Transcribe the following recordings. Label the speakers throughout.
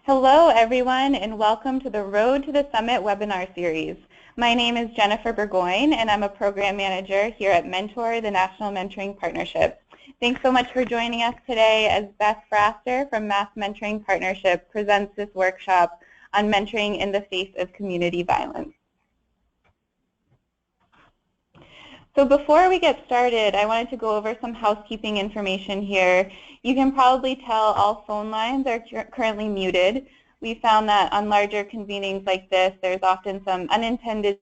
Speaker 1: Hello, everyone, and welcome to the Road to the Summit webinar series. My name is Jennifer Burgoyne, and I'm a program manager here at Mentor, the National Mentoring Partnership. Thanks so much for joining us today as Beth Fraster from Mass Mentoring Partnership presents this workshop on mentoring in the face of community violence. So before we get started, I wanted to go over some housekeeping information here. You can probably tell all phone lines are currently muted. We found that on larger convenings like this, there's often some unintended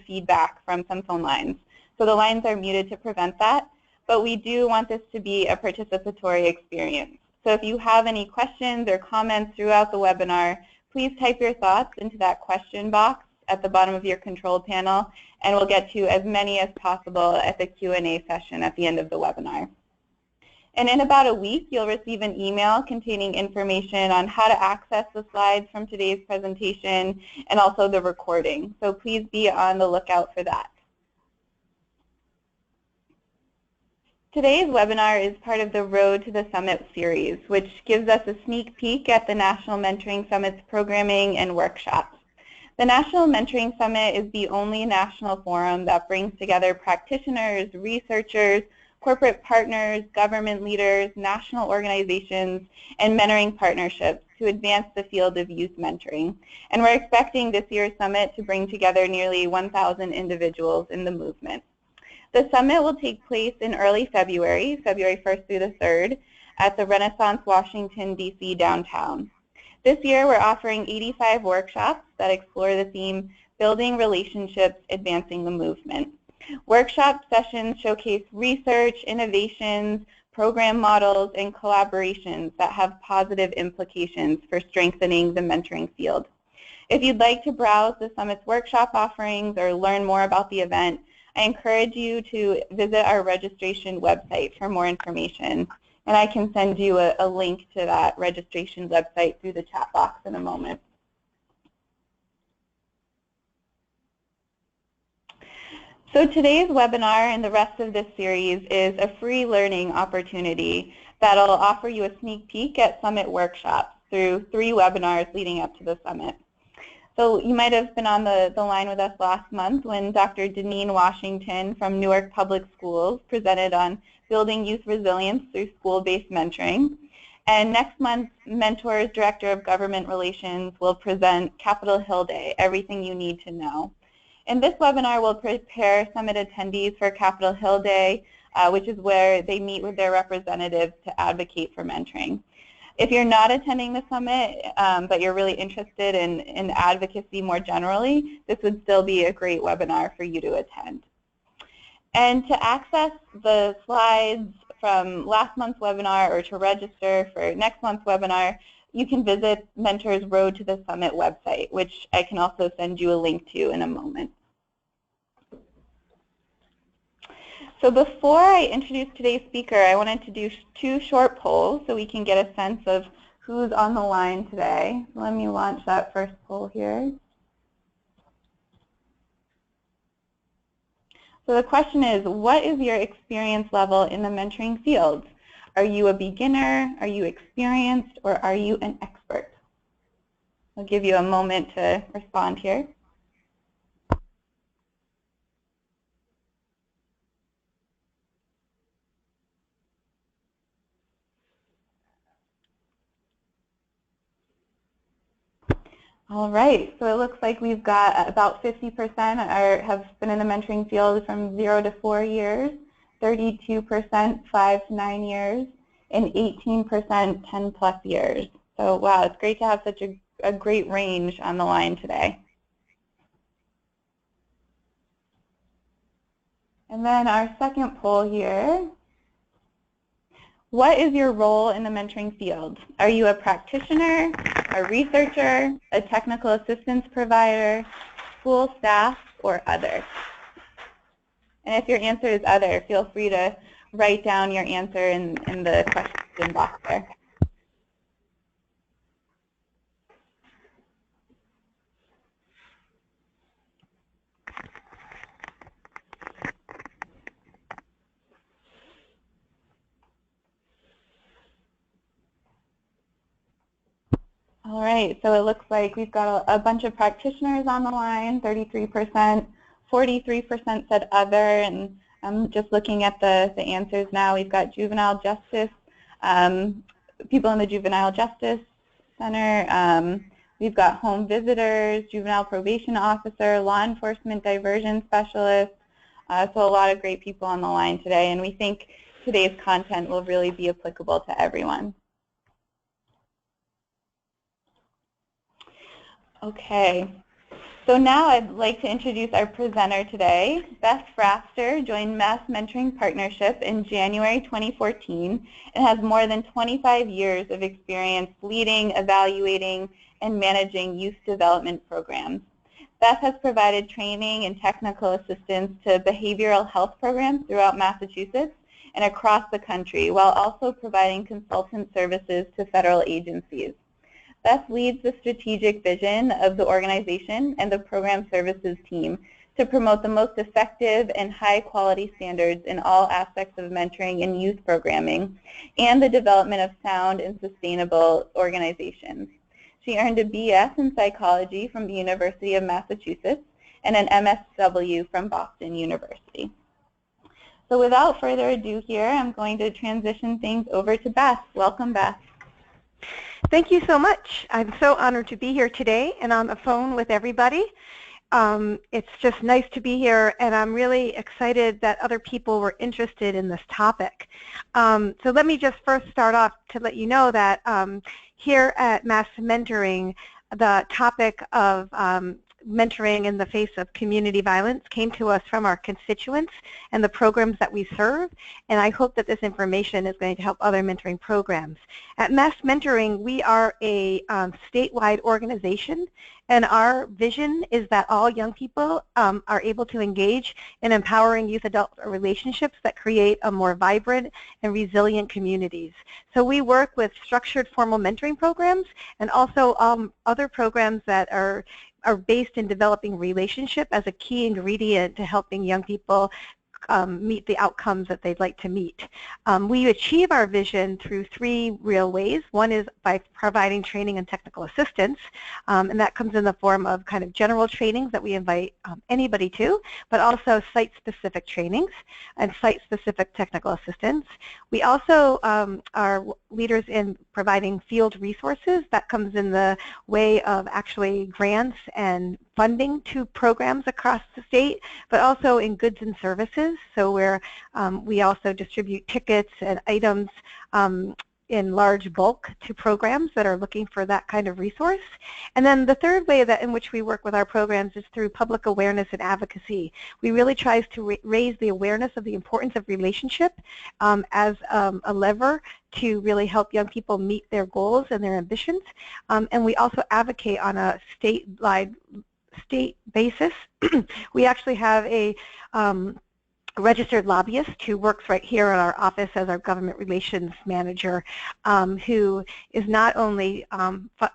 Speaker 1: feedback from some phone lines. So the lines are muted to prevent that, but we do want this to be a participatory experience. So if you have any questions or comments throughout the webinar, please type your thoughts into that question box at the bottom of your control panel, and we'll get to as many as possible at the Q&A session at the end of the webinar. And in about a week, you'll receive an email containing information on how to access the slides from today's presentation and also the recording. So please be on the lookout for that. Today's webinar is part of the Road to the Summit series, which gives us a sneak peek at the National Mentoring Summit's programming and workshops. The National Mentoring Summit is the only national forum that brings together practitioners, researchers, corporate partners, government leaders, national organizations, and mentoring partnerships to advance the field of youth mentoring. And we're expecting this year's summit to bring together nearly 1,000 individuals in the movement. The summit will take place in early February, February 1st through the 3rd, at the Renaissance Washington, D.C. downtown. This year, we're offering 85 workshops that explore the theme, Building Relationships, Advancing the Movement. Workshop sessions showcase research, innovations, program models, and collaborations that have positive implications for strengthening the mentoring field. If you'd like to browse the Summit's workshop offerings or learn more about the event, I encourage you to visit our registration website for more information. And I can send you a link to that registration website through the chat box in a moment. So today's webinar and the rest of this series is a free learning opportunity that'll offer you a sneak peek at Summit workshops through 3 webinars leading up to the Summit. So you might have been on the line with us last month when Dr. Deneen Washington from Newark Public Schools presented on building youth resilience through school-based mentoring. And next month, Mentor's Director of Government Relations will present Capitol Hill Day, Everything You Need to Know. In this webinar, we'll prepare Summit attendees for Capitol Hill Day, which is where they meet with their representatives to advocate for mentoring. If you're not attending the Summit, but you're really interested in advocacy more generally, this would still be a great webinar for you to attend. And to access the slides from last month's webinar or to register for next month's webinar, you can visit Mentor's Road to the Summit website, which I can also send you a link to in a moment. So before I introduce today's speaker, I wanted to do 2 short polls so we can get a sense of who's on the line today. Let me launch that first poll here. So the question is, what is your experience level in the mentoring field? Are you a beginner, are you experienced, or are you an expert? I'll give you a moment to respond here. All right, so it looks like we've got about 50% have been in the mentoring field from 0 to 4 years, 32% 5 to 9 years, and 18% 10 plus years. So wow, it's great to have such a great range on the line today. And then our second poll here. What is your role in the mentoring field? Are you a practitioner, a researcher, a technical assistance provider, school staff, or other? And if your answer is other, feel free to write down your answer in the question box there. All right, so it looks like we've got a bunch of practitioners on the line, 33%, 43% said other, and I'm just looking at the answers now. We've got juvenile justice, people in the juvenile justice center, we've got home visitors, juvenile probation officer, law enforcement diversion specialist, so a lot of great people on the line today, and we think today's content will really be applicable to everyone. Okay, so now I'd like to introduce our presenter today. Beth Fraster joined Mass Mentoring Partnership in January 2014 and has more than 25 years of experience leading, evaluating, and managing youth development programs. Beth has provided training and technical assistance to behavioral health programs throughout Massachusetts and across the country, while also providing consultant services to federal agencies. Beth leads the strategic vision of the organization and the program services team to promote the most effective and high-quality standards in all aspects of mentoring and youth programming and the development of sound and sustainable organizations. She earned a BS in psychology from the University of Massachusetts and an MSW from Boston University. So without further ado here, I'm going to transition things over to Beth. Welcome, Beth.
Speaker 2: Thank you so much. I'm so honored to be here today and on the phone with everybody. It's just nice to be here, and I'm really excited that other people were interested in this topic. So let me just first start off to let you know that here at Mass Mentoring, the topic of mentoring in the face of community violence came to us from our constituents and the programs that we serve, and I hope that this information is going to help other mentoring programs. At Mass Mentoring, we are a statewide organization, and our vision is that all young people are able to engage in empowering youth-adult relationships that create a more vibrant and resilient communities. So we work with structured formal mentoring programs and also other programs that are based in developing relationship as a key ingredient to helping young people meet the outcomes that they'd like to meet. We achieve our vision through three real ways. One is by providing training and technical assistance, and that comes in the form of kind of general trainings that we invite anybody to, but also site-specific trainings and site-specific technical assistance. We also are leaders in providing field resources. That comes in the way of actually grants and funding to programs across the state, but also in goods and services. So we also distribute tickets and items in large bulk to programs that are looking for that kind of resource. And then the third way in which we work with our programs is through public awareness and advocacy. We really try to raise the awareness of the importance of relationship as a lever to really help young people meet their goals and their ambitions. And we also advocate on a state basis. We actually have a registered lobbyist who works right here in our office as our government relations manager, who is not only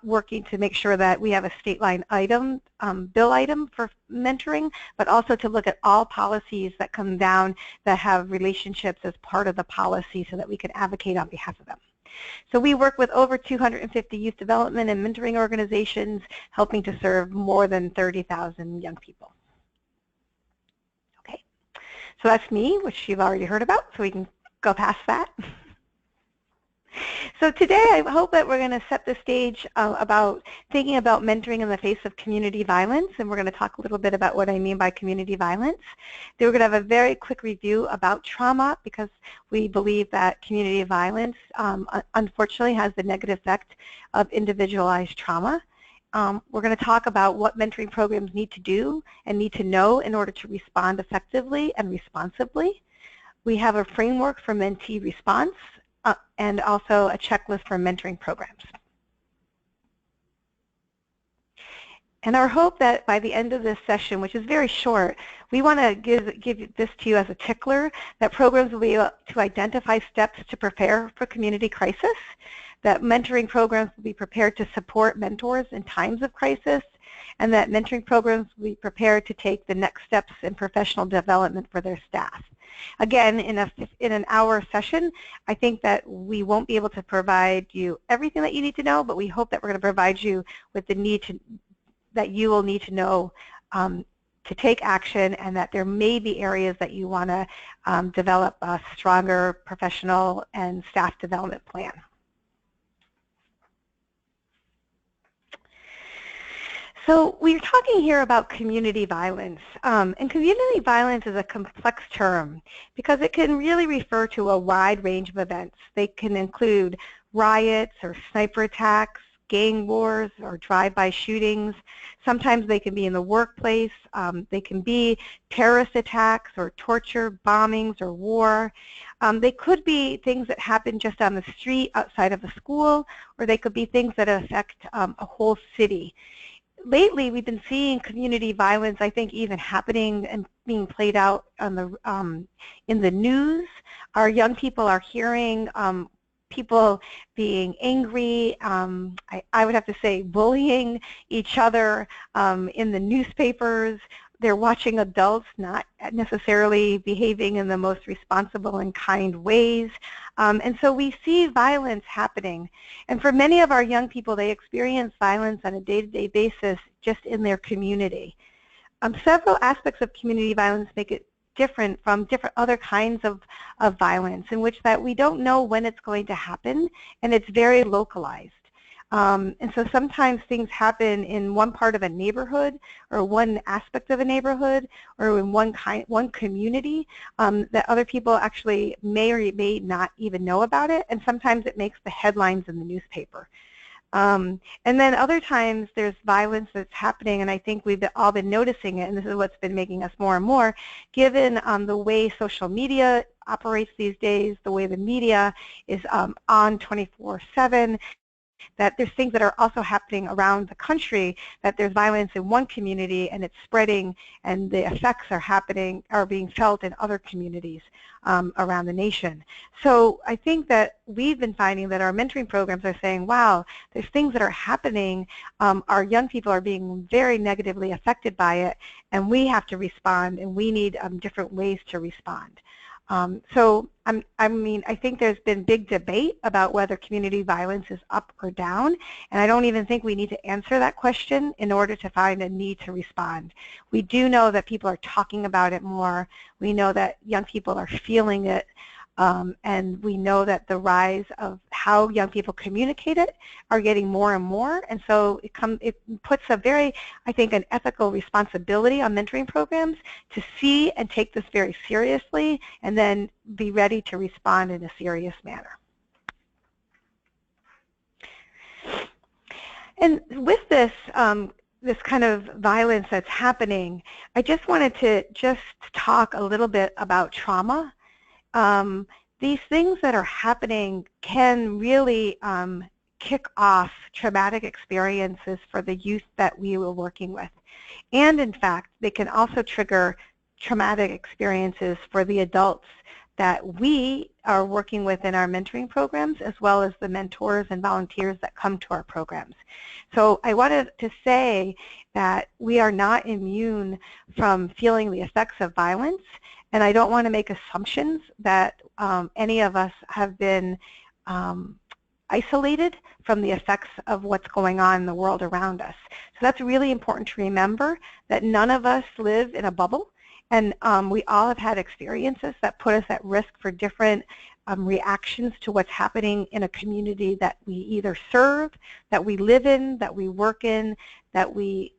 Speaker 2: working to make sure that we have a state line item, bill item for mentoring, but also to look at all policies that come down that have relationships as part of the policy so that we can advocate on behalf of them. So we work with over 250 youth development and mentoring organizations, helping to serve more than 30,000 young people. Okay, so that's me, which you've already heard about, so we can go past that. So today I hope that we're going to set the stage about thinking about mentoring in the face of community violence, and we're going to talk a little bit about what I mean by community violence. Then we're going to have a very quick review about trauma, because we believe that community violence unfortunately has the negative effect of individualized trauma. We're going to talk about what mentoring programs need to do and need to know in order to respond effectively and responsibly. We have a framework for mentee response, and also a checklist for mentoring programs. And our hope that by the end of this session, which is very short, we want to give this to you as a tickler, that programs will be able to identify steps to prepare for community crisis, that mentoring programs will be prepared to support mentors in times of crisis, and that mentoring programs will be prepared to take the next steps in professional development for their staff. Again, in an hour session, I think that we won't be able to provide you everything that you need to know, but we hope that we're going to provide you with that you will need to know to take action, and that there may be areas that you want to develop a stronger professional and staff development plan. So we're talking here about community violence, and community violence is a complex term because it can really refer to a wide range of events. They can include riots or sniper attacks, gang wars or drive-by shootings. Sometimes they can be in the workplace. They can be terrorist attacks or torture, bombings, or war. They could be things that happen just on the street outside of a school, or they could be things that affect a whole city. Lately, we've been seeing community violence, I think, even happening and being played out on in the news. Our young people are hearing people being angry, I would have to say bullying each other in the newspapers. They're watching adults not necessarily behaving in the most responsible and kind ways. And so we see violence happening. And for many of our young people, they experience violence on a day-to-day basis just in their community. Several aspects of community violence make it different from other kinds of violence, in which that we don't know when it's going to happen, and it's very localized. And so sometimes things happen in one part of a neighborhood or one aspect of a neighborhood or in one community that other people actually may or may not even know about it, and sometimes it makes the headlines in the newspaper. And then other times there's violence that's happening, and I think we've all been noticing it, and this is what's been making us more and more, given the way social media operates these days, the way the media is on 24/7, that there's things that are also happening around the country, that there's violence in one community and it's spreading, and the effects are being felt in other communities around the nation. So I think that we've been finding that our mentoring programs are saying, wow, there's things that are happening, our young people are being very negatively affected by it, and we have to respond, and we need different ways to respond. So I think there's been big debate about whether community violence is up or down, and I don't even think we need to answer that question in order to find a need to respond. We do know that people are talking about it more. We know that young people are feeling it, and we know that the rise of how young people communicate it are getting more and more, and so it puts a very, I think, an ethical responsibility on mentoring programs to see and take this very seriously and then be ready to respond in a serious manner. And with this, this kind of violence that's happening, I just wanted to talk a little bit about trauma. These things that are happening can really kick off traumatic experiences for the youth that we were working with. And in fact, they can also trigger traumatic experiences for the adults that we are working with in our mentoring programs, as well as the mentors and volunteers that come to our programs. So I wanted to say that we are not immune from feeling the effects of violence, and I don't want to make assumptions that any of us have been isolated from the effects of what's going on in the world around us. So that's really important to remember, that none of us live in a bubble, and we all have had experiences that put us at risk for different reactions to what's happening in a community that we either serve, that we live in, that we work in, that we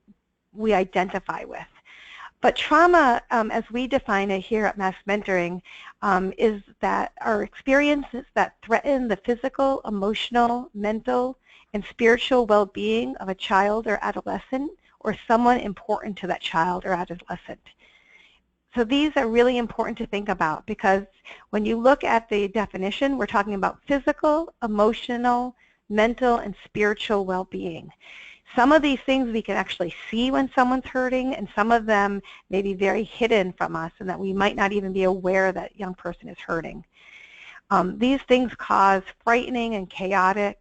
Speaker 2: identify with. But trauma, as we define it here at Mass Mentoring, is that our experiences that threaten the physical, emotional, mental, and spiritual well-being of a child or adolescent, or someone important to that child or adolescent. So these are really important to think about, because when you look at the definition, we're talking about physical, emotional, mental, and spiritual well-being. Some of these things we can actually see when someone's hurting, and some of them may be very hidden from us, and that we might not even be aware that young person is hurting. These things cause frightening and chaotic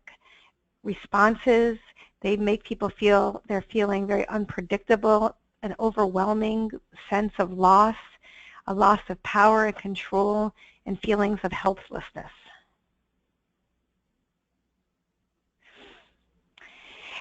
Speaker 2: responses. They make people feel they're feeling very unpredictable, an overwhelming sense of loss. a loss of power and control, and feelings of helplessness.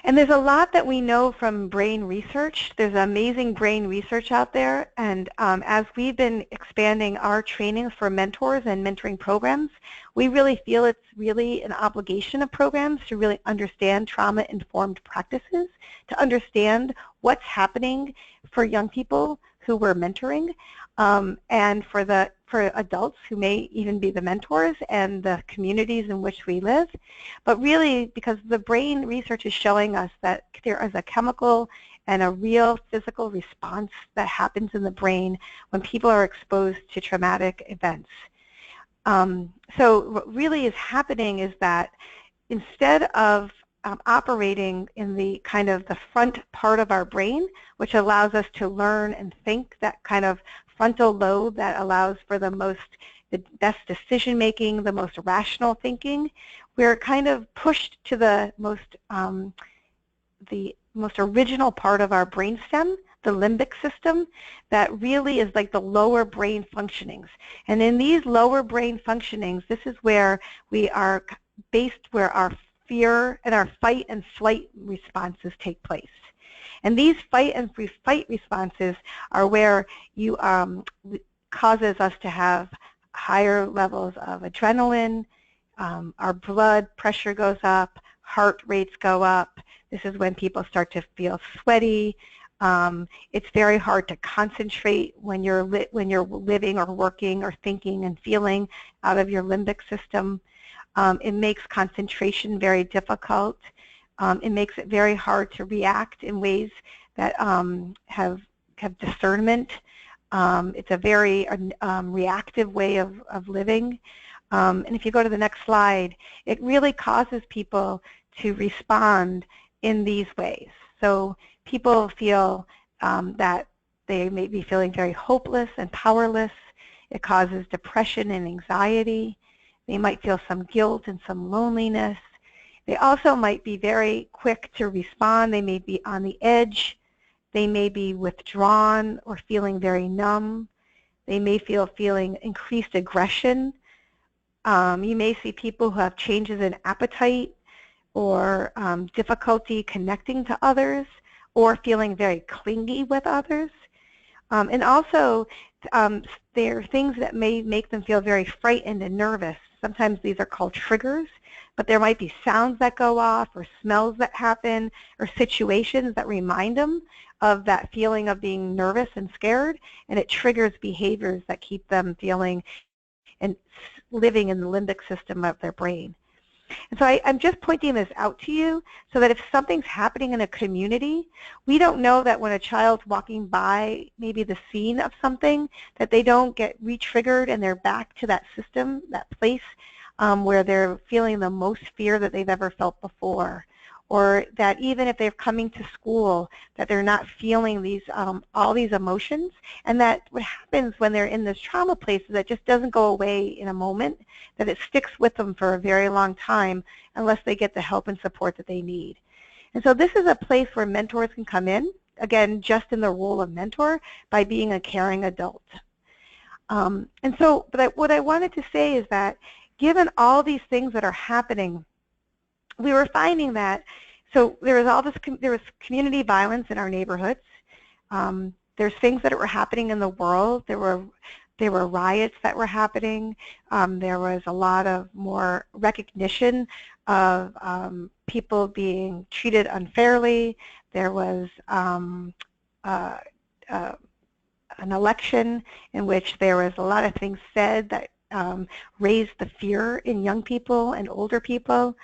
Speaker 2: And there's a lot that we know from brain research. There's amazing brain research out there, and as we've been expanding our trainings for mentors and mentoring programs, we really feel it's really an obligation of programs to really understand trauma-informed practices, to understand what's happening for young people who we're mentoring, and for adults who may even be the mentors and the communities in which we live. But really, because the brain research is showing us that there is a chemical and a real physical response that happens in the brain when people are exposed to traumatic events. So what really is happening is that instead of operating in the kind of the front part of our brain, which allows us to learn and think, that kind of frontal lobe that allows for the best decision making, the most rational thinking, we're kind of pushed to the most original part of our brainstem, the limbic system, that really is like the lower brain functionings. And in these lower brain functionings, this is where we are based, where our fear and our fight and flight responses take place. And these fight and flight responses are where you causes us to have higher levels of adrenaline, our blood pressure goes up, heart rates go up. This is when people start to feel sweaty. It's very hard to concentrate when you're living or working or thinking and feeling out of your limbic system. It makes concentration very difficult. It makes it very hard to react in ways that have discernment. It's a very reactive way of living. And if you go to the next slide, it really causes people to respond in these ways. So people feel that they may be feeling very hopeless and powerless. It causes depression and anxiety. They might feel some guilt and some loneliness. They also might be very quick to respond. They may be on the edge. They may be withdrawn or feeling very numb. They may feeling increased aggression. You may see people who have changes in appetite or difficulty connecting to others or feeling very clingy with others. And also, there are things that may make them feel very frightened and nervous. Sometimes these are called triggers, but there might be sounds that go off or smells that happen or situations that remind them of that feeling of being nervous and scared, and it triggers behaviors that keep them feeling and living in the limbic system of their brain. And so I'm just pointing this out to you so that if something's happening in a community, we don't know that when a child's walking by maybe the scene of something, that they don't get re-triggered and they're back to that system, that place where they're feeling the most fear that they've ever felt before. Or that even if they're coming to school, that they're not feeling these all these emotions, and that what happens when they're in this trauma place is that it just doesn't go away in a moment, that it sticks with them for a very long time unless they get the help and support that they need. And so this is a place where mentors can come in, again, just in the role of mentor by being a caring adult. And so what I wanted to say is that given all these things that are happening, we were finding that, so there was community violence in our neighborhoods. There's things that were happening in the world. There were riots that were happening. There was a lot of more recognition of people being treated unfairly. There was an election in which there was a lot of things said that raised the fear in young people and older people.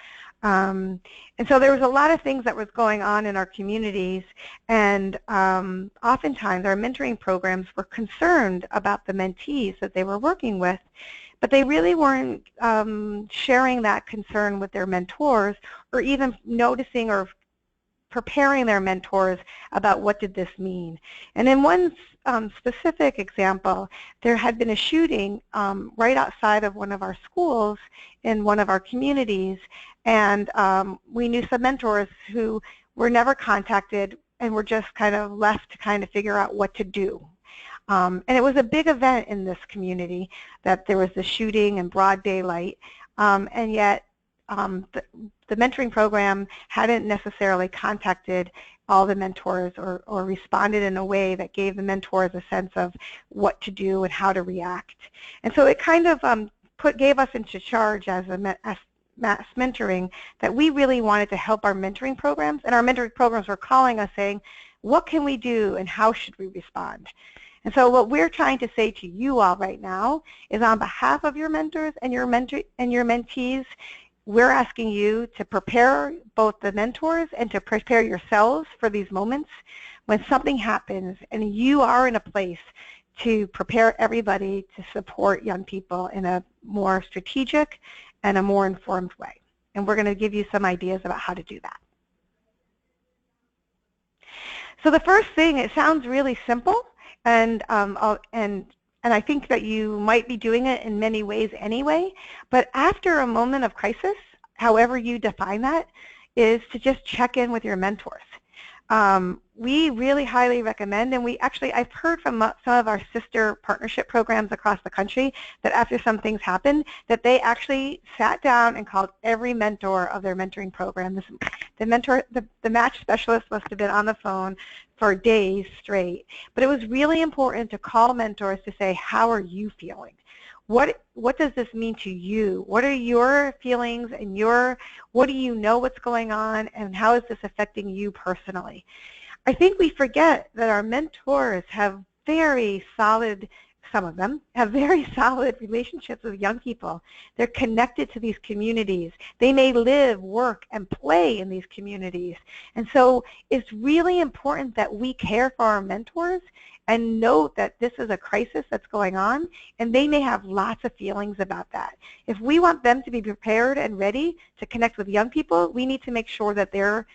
Speaker 2: And so there was a lot of things that was going on in our communities, and oftentimes our mentoring programs were concerned about the mentees that they were working with, but they really weren't sharing that concern with their mentors or even noticing or preparing their mentors about what did this mean. And in one specific example, there had been a shooting right outside of one of our schools in one of our communities, and we knew some mentors who were never contacted and were just kind of left to kind of figure out what to do. And it was a big event in this community that there was the shooting in broad daylight, and yet the mentoring program hadn't necessarily contacted all the mentors or responded in a way that gave the mentors a sense of what to do and how to react. And so it kind of gave us into charge as mass mentoring that we really wanted to help our mentoring programs, and our mentoring programs were calling us saying, what can we do and how should we respond? And so what we're trying to say to you all right now is, on behalf of your mentors and your mentees, we're asking you to prepare both the mentors and to prepare yourselves for these moments when something happens and you are in a place to prepare everybody to support young people in a more strategic and a more informed way. And we're going to give you some ideas about how to do that. So the first thing, it sounds really simple, and I think that you might be doing it in many ways anyway, but after a moment of crisis, however you define that, is to just check in with your mentors. We really highly recommend, and I've heard from some of our sister partnership programs across the country that after some things happened, that they actually sat down and called every mentor of their mentoring program. The match specialist must have been on the phone for days straight, but it was really important to call mentors to say, how are you feeling? What does this mean to you? What are your feelings and what do you know what's going on, and how is this affecting you personally? I think we forget that our mentors have very solid, some of them have very solid relationships with young people. They're connected to these communities. They may live, work, and play in these communities. And so it's really important that we care for our mentors and note that this is a crisis that's going on, and they may have lots of feelings about that. If we want them to be prepared and ready to connect with young people, we need to make sure that they're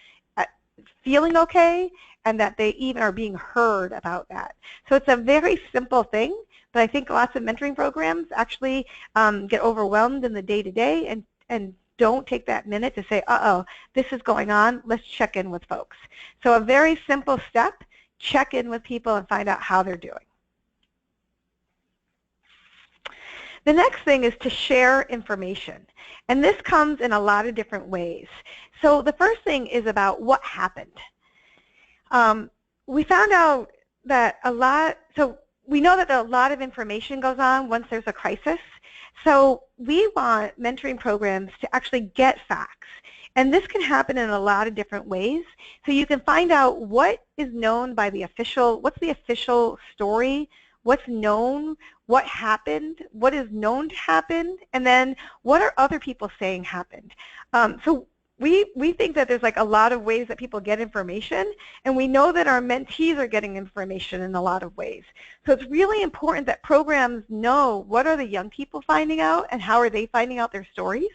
Speaker 2: feeling okay and that they even are being heard about that. So it's a very simple thing, but I think lots of mentoring programs actually get overwhelmed in the day-to-day and don't take that minute to say, uh-oh, this is going on, let's check in with folks. So a very simple step, check in with people and find out how they're doing. The next thing is to share information, and this comes in a lot of different ways. So the first thing is about what happened. We found out that we know that a lot of information goes on once there's a crisis, so we want mentoring programs to actually get facts. And this can happen in a lot of different ways. So you can find out what is known by what's the official story, what's known, what happened, what is known to happen, and then what are other people saying happened. So we think that there's like a lot of ways that people get information, and we know that our mentees are getting information in a lot of ways. So it's really important that programs know what are the young people finding out and how are they finding out their stories.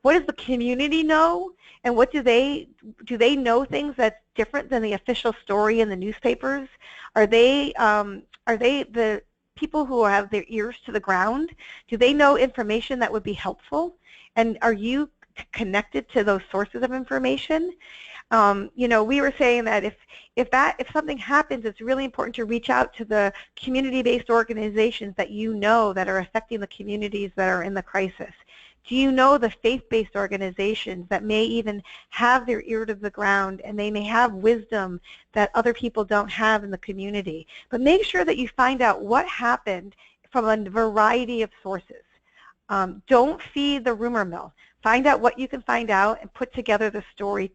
Speaker 2: What does the community know, and what do they know things that's different than the official story in the newspapers? Are they the people who have their ears to the ground? Do they know information that would be helpful? And are you connected to those sources of information? You know, we were saying that if something happens, it's really important to reach out to the community-based organizations that you know that are affecting the communities that are in the crisis. Do you know the faith-based organizations that may even have their ear to the ground, and they may have wisdom that other people don't have in the community? But make sure that you find out what happened from a variety of sources. Don't feed the rumor mill. Find out what you can find out and put together the story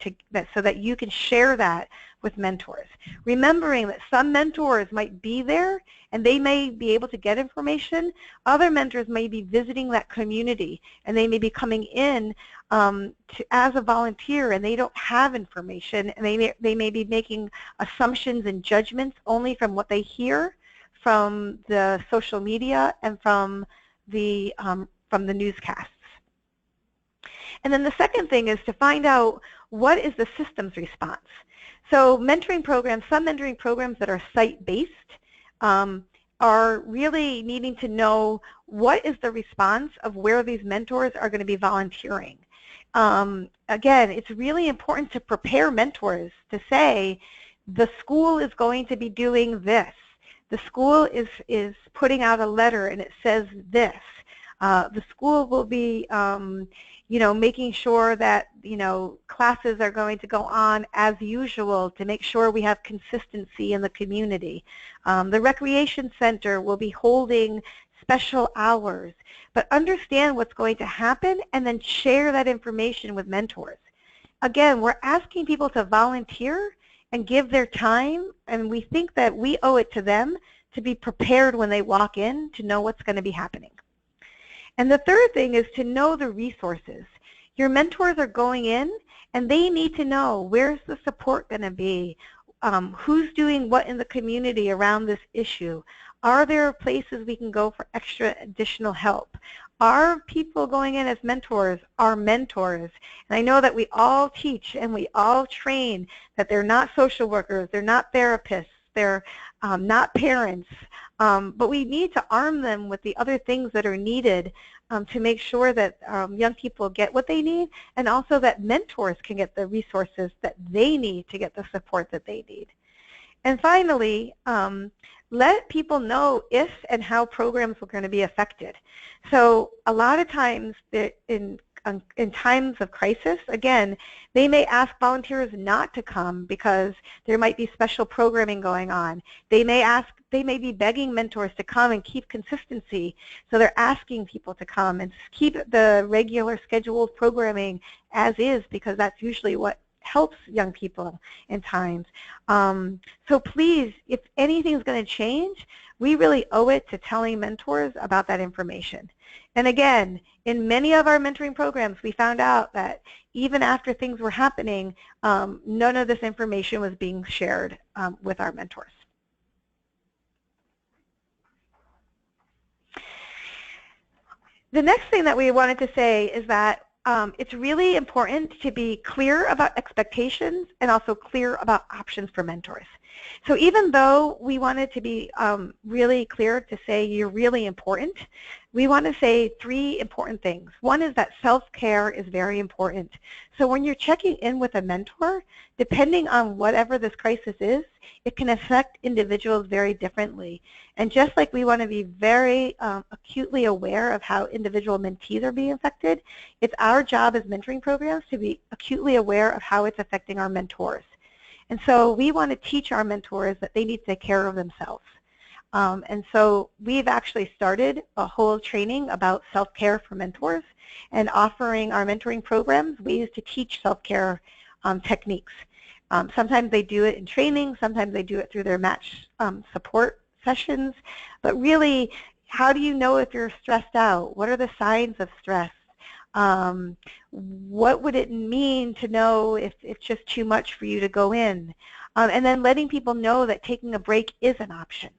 Speaker 2: so that you can share that with mentors. Remembering that some mentors might be there and they may be able to get information. Other mentors may be visiting that community, and they may be coming in as a volunteer, and they don't have information, and they may be making assumptions and judgments only from what they hear from the social media and from the newscasts. And then the second thing is to find out what is the system's response. So mentoring programs, some mentoring programs that are site-based are really needing to know what is the response of where these mentors are going to be volunteering. Again, it's really important to prepare mentors to say, the school is going to be doing this. the school is putting out a letter and it says this. The school will be making sure that classes are going to go on as usual to make sure we have consistency in the community. The recreation center will be holding special hours, but understand what's going to happen and then share that information with mentors. Again, we're asking people to volunteer and give their time, and we think that we owe it to them to be prepared when they walk in to know what's going to be happening. And the third thing is to know the resources. Your mentors are going in and they need to know where's the support going to be, who's doing what in the community around this issue. Are there places we can go for extra additional help? Are people going in as mentors our mentors? And I know that we all teach and we all train that they're not social workers, they're not therapists, they're not parents, but we need to arm them with the other things that are needed to make sure that young people get what they need, and also that mentors can get the resources that they need to get the support that they need. And finally, let people know if and how programs are going to be affected. So a lot of times in times of crisis, again, they may ask volunteers not to come because there might be special programming going on. They may be begging mentors to come and keep consistency, so they're asking people to come and keep the regular scheduled programming as is, because that's usually what helps young people in times. So please, if anything's going to change, we really owe it to telling mentors about that information. And again, in many of our mentoring programs, we found out that even after things were happening, none of this information was being shared with our mentors. The next thing that we wanted to say is that it's really important to be clear about expectations and also clear about options for mentors. So even though we wanted to be really clear to say you're really important, we want to say 3 important things. One is that self-care is very important. So when you're checking in with a mentor, depending on whatever this crisis is, it can affect individuals very differently. And just like we want to be very acutely aware of how individual mentees are being affected, it's our job as mentoring programs to be acutely aware of how it's affecting our mentors. And so we want to teach our mentors that they need to take care of themselves. And so we've actually started a whole training about self-care for mentors and offering our mentoring programs ways to teach self-care techniques. Sometimes they do it in training, sometimes they do it through their match support sessions, but really, how do you know if you're stressed out? What are the signs of stress? What would it mean to know if it's just too much for you to go in? And then letting people know that taking a break is an option.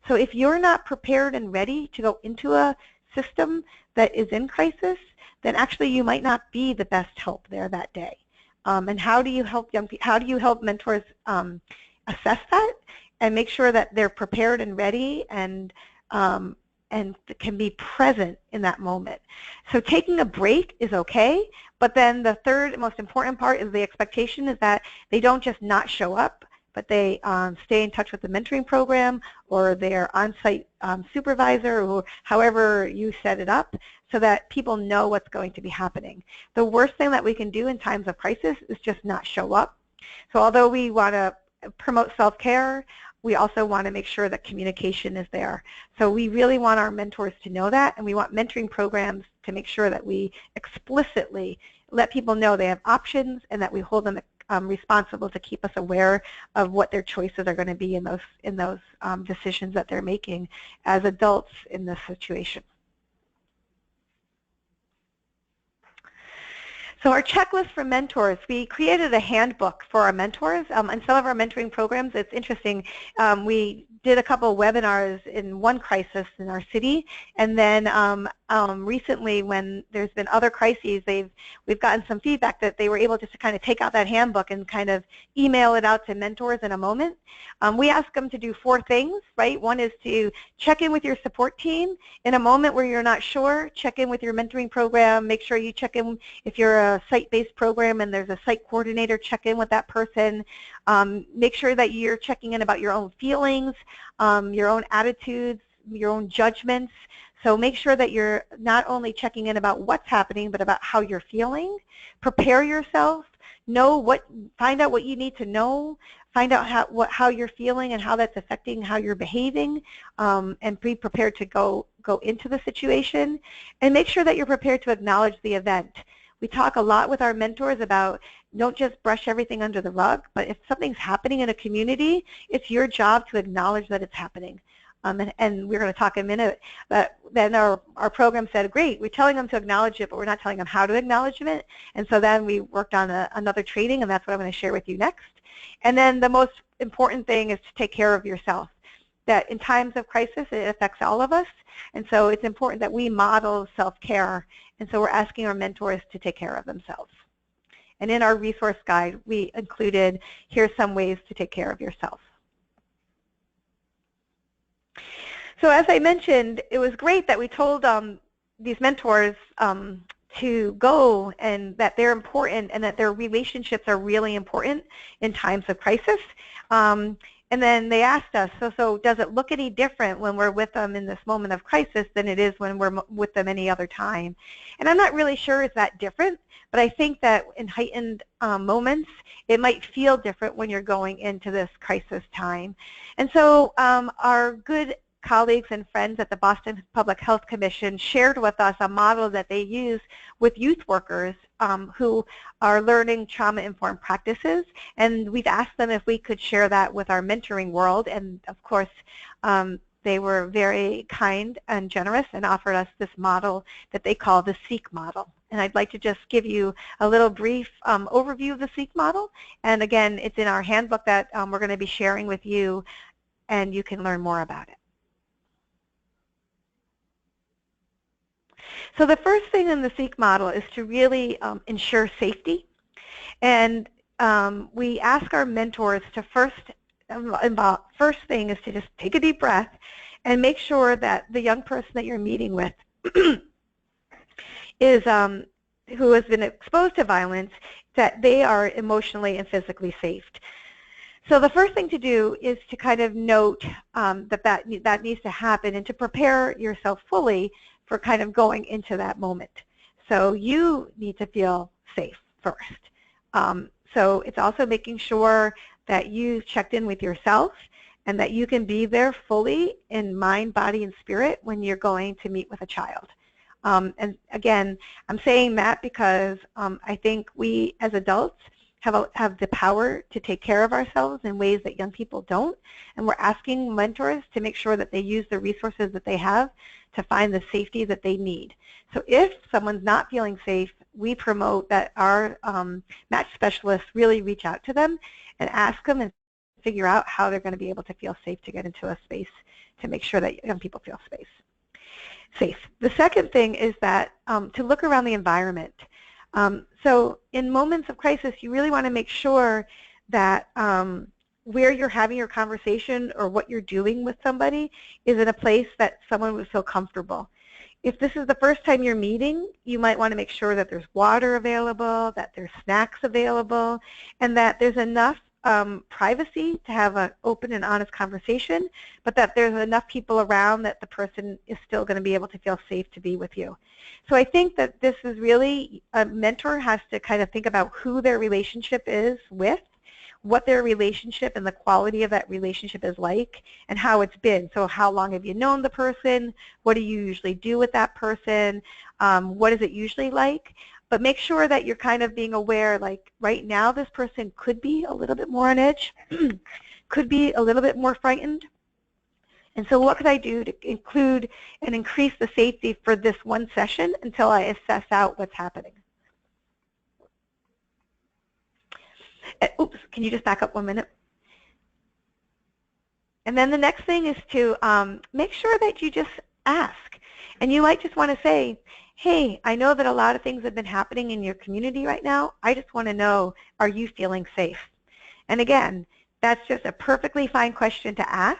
Speaker 2: So if you're not prepared and ready to go into a system that is in crisis, then actually you might not be the best help there that day. And how do you help young people? How do you help mentors assess that and make sure that they're prepared and ready and can be present in that moment? So taking a break is okay, but then the third most important part is the expectation is that they don't just not show up, but they stay in touch with the mentoring program or their on-site supervisor, or however you set it up, so that people know what's going to be happening. The worst thing that we can do in times of crisis is just not show up. So although we want to promote self-care, we also want to make sure that communication is there. So we really want our mentors to know that, and we want mentoring programs to make sure that we explicitly let people know they have options and that we hold them responsible to keep us aware of what their choices are going to be in those decisions that they're making as adults in this situation. So our checklist for mentors, we created a handbook for our mentors. In some of our mentoring programs, it's interesting, we did a couple of webinars in one crisis in our city, and then recently when there's been other crises, we've gotten some feedback that they were able just to kind of take out that handbook and kind of email it out to mentors in a moment. We ask them to do 4 things, right? One is to check in with your support team. In a moment where you're not sure, check in with your mentoring program. Make sure you check in if you're a site-based program and there's a site coordinator, check in with that person. Make sure that you're checking in about your own feelings, your own attitudes, your own judgments. So make sure that you're not only checking in about what's happening, but about how you're feeling. Prepare yourself. Find out what you need to know. Find out how you're feeling and how that's affecting how you're behaving, and be prepared to go into the situation. And make sure that you're prepared to acknowledge the event. We talk a lot with our mentors about don't just brush everything under the rug, but if something's happening in a community, it's your job to acknowledge that it's happening. And we're going to talk in a minute, but then our program said, great, we're telling them to acknowledge it, but we're not telling them how to acknowledge it. And so then we worked on another training, and that's what I'm going to share with you next. And then the most important thing is to take care of yourself. That in times of crisis, it affects all of us, and so it's important that we model self-care, and so we're asking our mentors to take care of themselves. And in our resource guide, we included, here's some ways to take care of yourself. So as I mentioned, it was great that we told these mentors to go, and that they're important, and that their relationships are really important in times of crisis. And then they asked us, so does it look any different when we're with them in this moment of crisis than it is when we're with them any other time? And I'm not really sure it's that different, but I think that in heightened moments, it might feel different when you're going into this crisis time. And so our good colleagues and friends at the Boston Public Health Commission shared with us a model that they use with youth workers who are learning trauma-informed practices, and we've asked them if we could share that with our mentoring world, and of course they were very kind and generous and offered us this model that they call the Sikh Model. And I'd like to just give you a little brief overview of the Sikh Model, and again, it's in our handbook that we're going to be sharing with you, and you can learn more about it. So the first thing in the Sikh model is to really ensure safety. And we ask our mentors to first thing is to just take a deep breath and make sure that the young person that you're meeting with is who has been exposed to violence, that they are emotionally and physically safe. So the first thing to do is to kind of note that needs to happen, and to prepare yourself fully for kind of going into that moment. So you need to feel safe first. So it's also making sure that you checked in with yourself and that you can be there fully in mind, body, and spirit when you're going to meet with a child. And again, I'm saying that because I think we as adults have the power to take care of ourselves in ways that young people don't, and we're asking mentors to make sure that they use the resources that they have to find the safety that they need. So if someone's not feeling safe, we promote that our match specialists really reach out to them and ask them and figure out how they're going to be able to feel safe to get into a space to make sure that young people feel safe. The second thing is that to look around the environment. So in moments of crisis, you really want to make sure that where you're having your conversation or what you're doing with somebody is in a place that someone would feel comfortable. If this is the first time you're meeting, you might want to make sure that there's water available, that there's snacks available, and that there's enough privacy to have an open and honest conversation, but that there's enough people around that the person is still going to be able to feel safe to be with you. So I think that this is really, a mentor has to kind of think about who their relationship is with, what their relationship and the quality of that relationship is like, and how it's been. So how long have you known the person? What do you usually do with that person? What is it usually like? But make sure that you're kind of being aware, like right now this person could be a little bit more on edge, could be a little bit more frightened. And so what could I do to include and increase the safety for this one session until I assess out what's happening? Oops, can you just back up 1 minute? And then the next thing is to make sure that you just ask. And you might just want to say, hey, I know that a lot of things have been happening in your community right now. I just want to know, are you feeling safe? And again, that's just a perfectly fine question to ask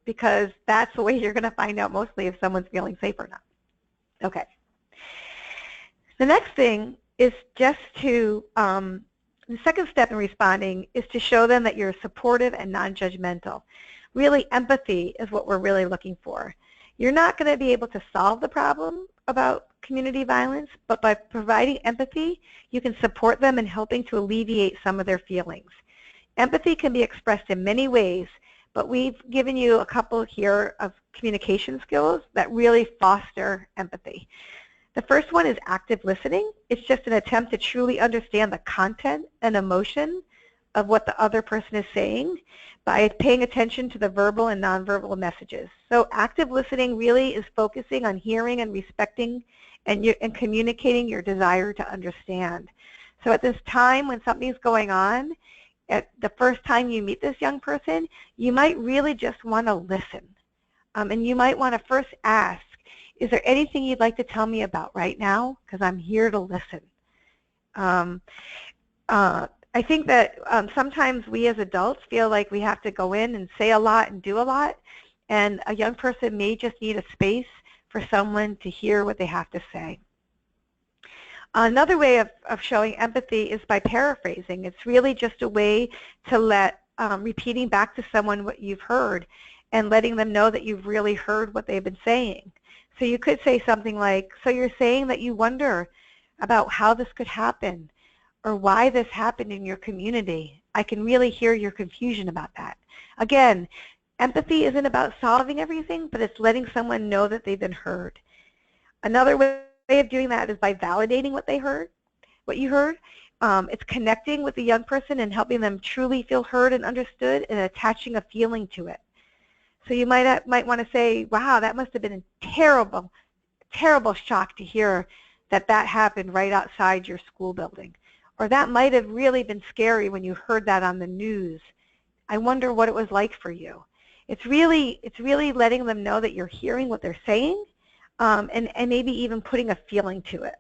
Speaker 2: because that's the way you're going to find out mostly if someone's feeling safe or not. Okay. The next thing is just to The second step in responding is to show them that you're supportive and non-judgmental. Really, empathy is what we're really looking for. You're not going to be able to solve the problem about community violence, but by providing empathy, you can support them in helping to alleviate some of their feelings. Empathy can be expressed in many ways, but we've given you a couple here of communication skills that really foster empathy. The first one is active listening. It's just an attempt to truly understand the content and emotion of what the other person is saying by paying attention to the verbal and nonverbal messages. So active listening really is focusing on hearing and respecting and communicating your desire to understand. So at this time when something's going on, at the first time you meet this young person, you might really just want to listen. And you might want to first ask, is there anything you'd like to tell me about right now? Because I'm here to listen. I think that sometimes we as adults feel like we have to go in and say a lot and do a lot, and a young person may just need a space for someone to hear what they have to say. Another way of showing empathy is by paraphrasing. It's really just a way to let repeating back to someone what you've heard and letting them know that you've really heard what they've been saying. So you could say something like, so you're saying that you wonder about how this could happen or why this happened in your community. I can really hear your confusion about that. Again, empathy isn't about solving everything, but it's letting someone know that they've been heard. Another way of doing that is by validating what they heard, what you heard. It's connecting with the young person and helping them truly feel heard and understood and attaching a feeling to it. So you might want to say, wow, that must have been a terrible, terrible shock to hear that that happened right outside your school building. Or that might have really been scary when you heard that on the news. I wonder what it was like for you. It's really letting them know that you're hearing what they're saying and maybe even putting a feeling to it.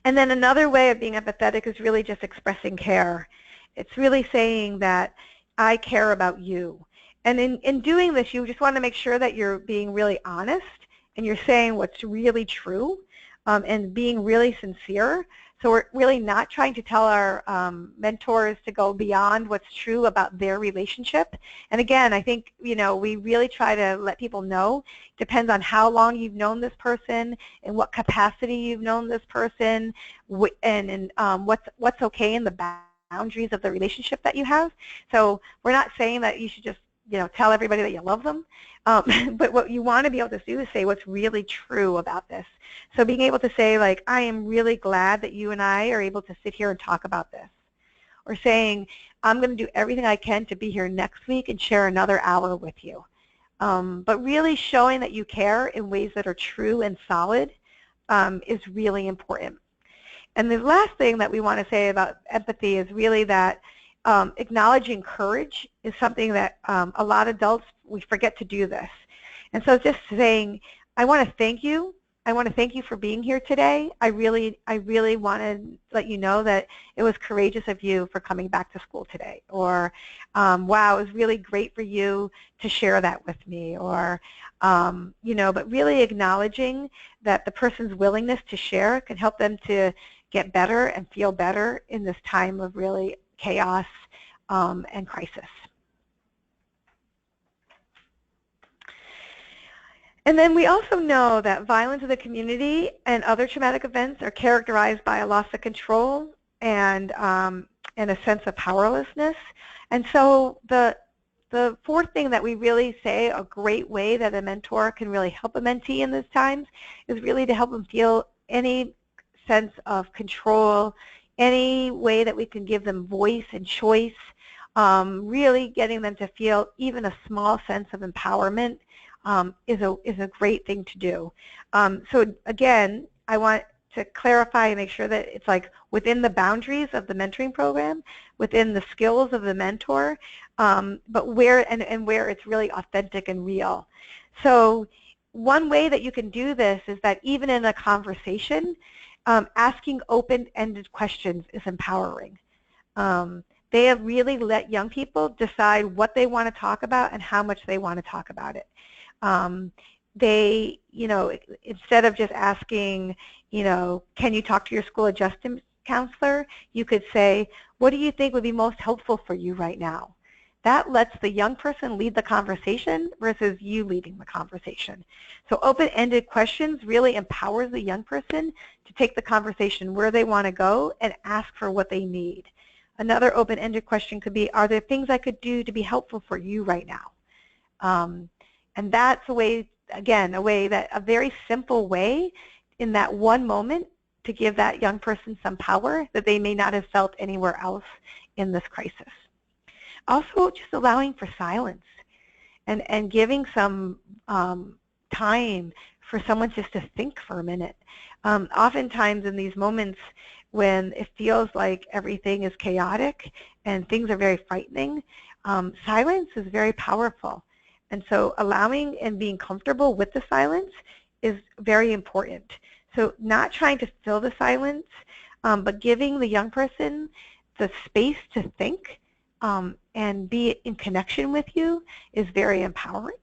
Speaker 2: And then another way of being empathetic is really just expressing care. It's really saying that I care about you. And in doing this, you just want to make sure that you're being really honest and you're saying what's really true and being really sincere. So we're really not trying to tell our mentors to go beyond what's true about their relationship. And again, I think, we really try to let people know, depends on how long you've known this person and what capacity you've known this person and what's okay in the boundaries of the relationship that you have. So we're not saying that you should just tell everybody that you love them. But what you want to be able to do is say what's really true about this. So being able to say, like, I am really glad that you and I are able to sit here and talk about this. Or saying, I'm going to do everything I can to be here next week and share another hour with you. But really showing that you care in ways that are true and solid is really important. And the last thing that we want to say about empathy is really that acknowledging courage is something that a lot of adults, we forget to do this. And so just saying, I want to thank you. I want to thank you for being here today. I really want to let you know that it was courageous of you for coming back to school today. Or, wow, it was really great for you to share that with me. Or, but really acknowledging that the person's willingness to share can help them to get better and feel better in this time of really chaos and crisis. And then we also know that violence in the community and other traumatic events are characterized by a loss of control and a sense of powerlessness. And so the fourth thing that we really say, a great way that a mentor can really help a mentee in these times, is really to help them feel any sense of control, any way that we can give them voice and choice, really getting them to feel even a small sense of empowerment is a great thing to do. So again, I want to clarify and make sure that it's like within the boundaries of the mentoring program, within the skills of the mentor, but where it's really authentic and real. So one way that you can do this is that even in a conversation, asking open-ended questions is empowering. They have really let young people decide what they want to talk about and how much they want to talk about it. They, instead of just asking, can you talk to your school adjustment counselor, you could say, what do you think would be most helpful for you right now? That lets the young person lead the conversation versus you leading the conversation. So open-ended questions really empowers the young person to take the conversation where they want to go and ask for what they need. Another open-ended question could be, are there things I could do to be helpful for you right now? And that's a way, again, a very simple way in that one moment to give that young person some power that they may not have felt anywhere else in this crisis. Also, just allowing for silence and giving some time for someone just to think for a minute. Oftentimes in these moments when it feels like everything is chaotic and things are very frightening, silence is very powerful. And so allowing and being comfortable with the silence is very important. So not trying to fill the silence, but giving the young person the space to think and be in connection with you is very empowering.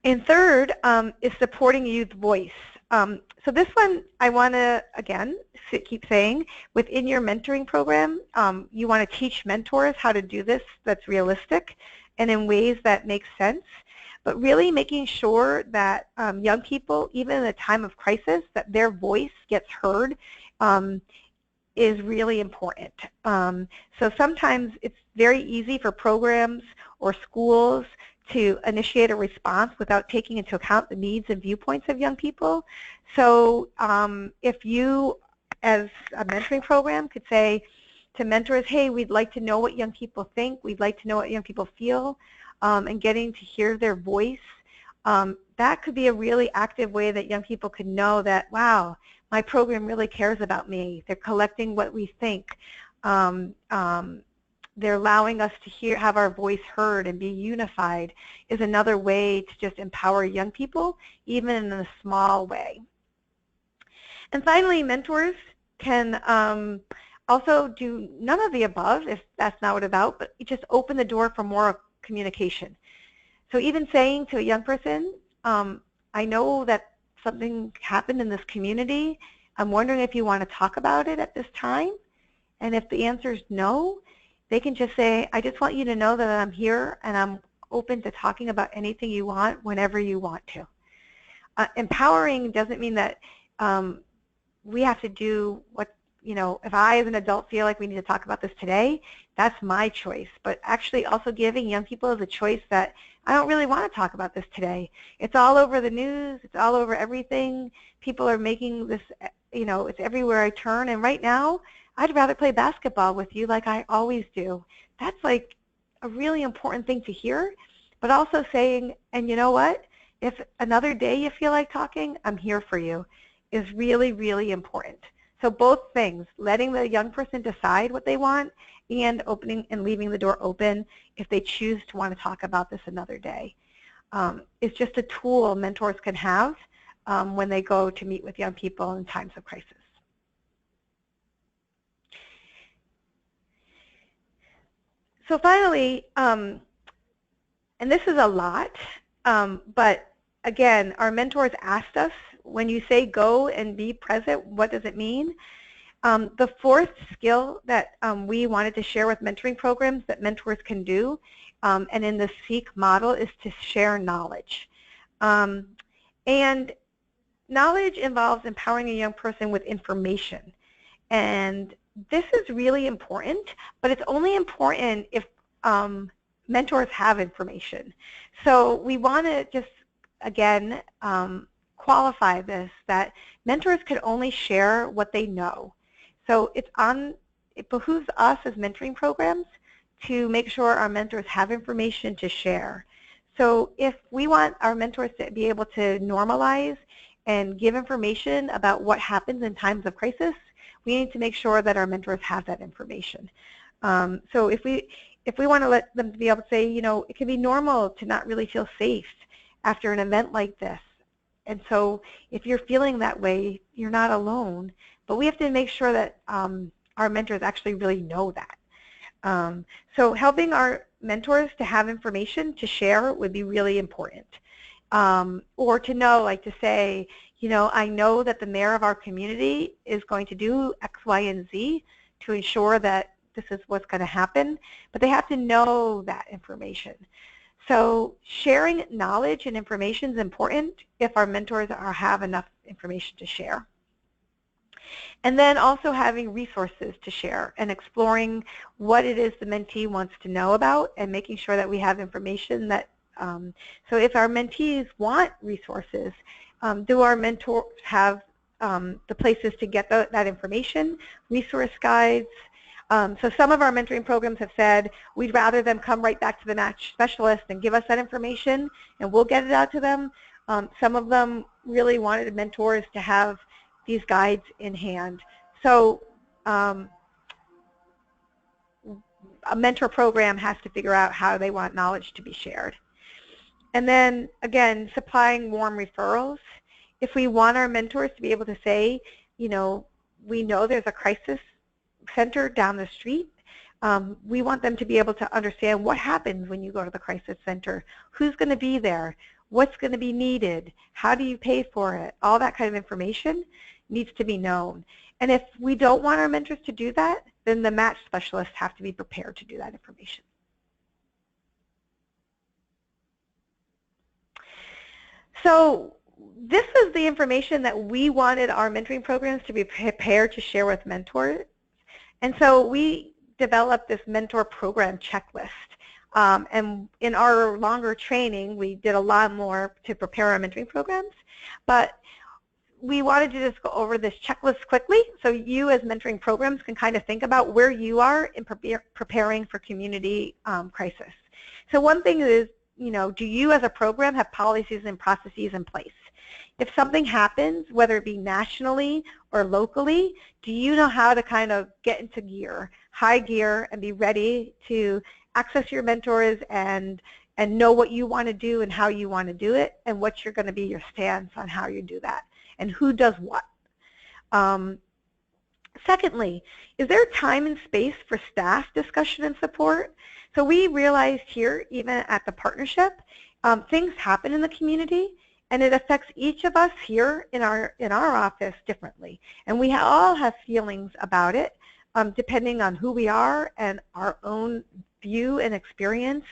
Speaker 2: And third is supporting youth voice. So this one I want to, again, keep saying, within your mentoring program, you want to teach mentors how to do this that's realistic and in ways that make sense, but really making sure that young people, even in a time of crisis, that their voice gets heard is really important. So sometimes it's very easy for programs or schools to initiate a response without taking into account the needs and viewpoints of young people. So if you, as a mentoring program, could say to mentors, hey, we'd like to know what young people think, we'd like to know what young people feel, and getting to hear their voice, that could be a really active way that young people could know that, wow, my program really cares about me. They're collecting what we think. They're allowing us to have our voice heard and be unified is another way to just empower young people, even in a small way. And finally, mentors can also do none of the above, if that's not what it's about, but just open the door for more communication. So even saying to a young person, I know that something happened in this community. I'm wondering if you want to talk about it at this time. And if the answer is no, they can just say, I just want you to know that I'm here and I'm open to talking about anything you want whenever you want to. Empowering doesn't mean that we have to do what, if I as an adult feel like we need to talk about this today, that's my choice. But actually also giving young people the choice that I don't really want to talk about this today. It's all over the news. It's all over everything. People are making this, it's everywhere I turn. And right now, I'd rather play basketball with you like I always do. That's like a really important thing to hear, but also saying, and you know what? If another day you feel like talking, I'm here for you, is really, really important. So both things, letting the young person decide what they want and opening and leaving the door open if they choose to want to talk about this another day. It's just a tool mentors can have when they go to meet with young people in times of crisis. So finally, and this is a lot, but again, our mentors asked us, when you say go and be present, what does it mean? The fourth skill that we wanted to share with mentoring programs that mentors can do, and in the Sikh model, is to share knowledge. And knowledge involves empowering a young person with information. And this is really important, but it's only important if mentors have information. So we want to just, again, qualify this, that mentors can only share what they know. So it behooves us as mentoring programs to make sure our mentors have information to share. So if we want our mentors to be able to normalize and give information about what happens in times of crisis, we need to make sure that our mentors have that information. So if we want to let them be able to say, it can be normal to not really feel safe after an event like this. And so if you're feeling that way, you're not alone. But we have to make sure that our mentors actually really know that. So helping our mentors to have information to share would be really important. Or to know, like to say, You know, I know that the mayor of our community is going to do X, Y, and Z to ensure that this is what's going to happen, but they have to know that information. So sharing knowledge and information is important if our mentors have enough information to share. And then also having resources to share and exploring what it is the mentee wants to know about and making sure that we have information that, so if our mentees want resources, do our mentors have the places to get that information, resource guides? So some of our mentoring programs have said we'd rather them come right back to the match specialist and give us that information and we'll get it out to them. Some of them really wanted mentors to have these guides in hand. So a mentor program has to figure out how they want knowledge to be shared. And then, again, supplying warm referrals. If we want our mentors to be able to say, you know, we know there's a crisis center down the street, we want them to be able to understand what happens when you go to the crisis center, who's going to be there, what's going to be needed, how do you pay for it, all that kind of information needs to be known. And if we don't want our mentors to do that, then the match specialists have to be prepared to do that information. So this is the information that we wanted our mentoring programs to be prepared to share with mentors. And so we developed this mentor program checklist. And in our longer training, we did a lot more to prepare our mentoring programs. But we wanted to just go over this checklist quickly so you as mentoring programs can kind of think about where you are in preparing for community crisis. So one thing is, you know, do you as a program have policies and processes in place? If something happens, whether it be nationally or locally, do you know how to kind of get into gear, high gear, and be ready to access your mentors and know what you want to do and how you want to do it and what you're going to be your stance on how you do that and who does what? Secondly, is there time and space for staff discussion and support? So we realized here, even at the partnership, things happen in the community and it affects each of us here in our office differently. And we all have feelings about it depending on who we are and our own view and experience,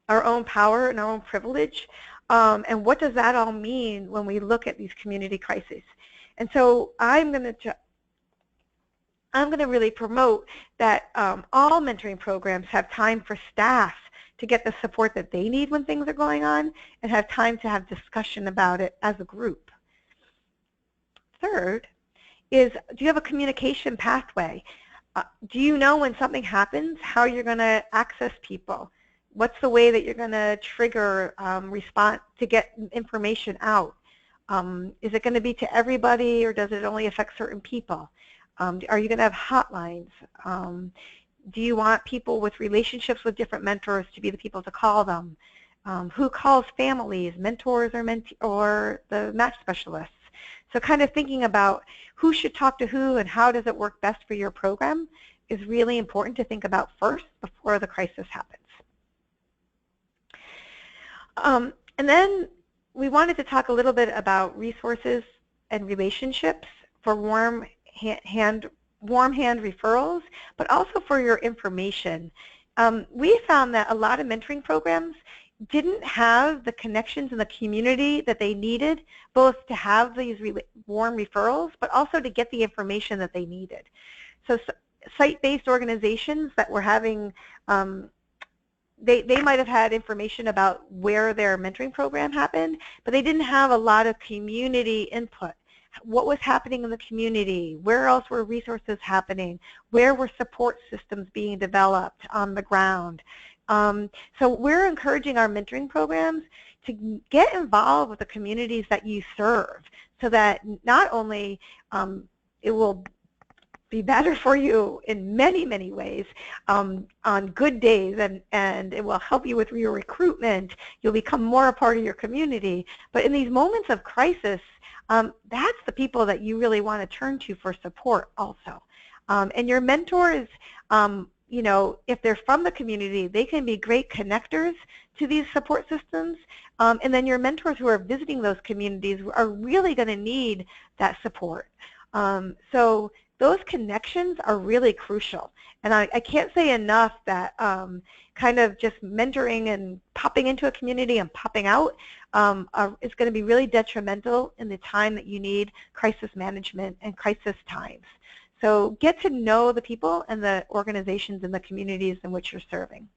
Speaker 2: our own power and our own privilege. And what does that all mean when we look at these community crises? And so I'm going to really promote that all mentoring programs have time for staff to get the support that they need when things are going on and have time to have discussion about it as a group. Third is, do you have a communication pathway? Do you know when something happens how you're going to access people? What's the way that you're going to trigger response to get information out? Is it going to be to everybody or does it only affect certain people? Are you going to have hotlines? Do you want people with relationships with different mentors to be the people to call them? Who calls families, mentors or the match specialists? So kind of thinking about who should talk to who and how does it work best for your program is really important to think about first before the crisis happens. And then we wanted to talk a little bit about resources and relationships for warm hand referrals, but also for your information. We found that a lot of mentoring programs didn't have the connections in the community that they needed, both to have these warm referrals, but also to get the information that they needed. So site-based organizations that were having, they might have had information about where their mentoring program happened, but they didn't have a lot of community input. What was happening in the community? Where else were resources happening? Where were support systems being developed on the ground? So we're encouraging our mentoring programs to get involved with the communities that you serve so that not only it will be better for you in many, many ways on good days, and it will help you with your recruitment. You'll become more a part of your community. But in these moments of crisis, that's the people that you really want to turn to for support also. And your mentors you know, if they're from the community, they can be great connectors to these support systems. And then your mentors who are visiting those communities are really going to need that support. So those connections are really crucial. And I can't say enough that kind of just mentoring and popping into a community and popping out is going to be really detrimental in the time that you need crisis management and crisis times. So get to know the people and the organizations and the communities in which you're serving.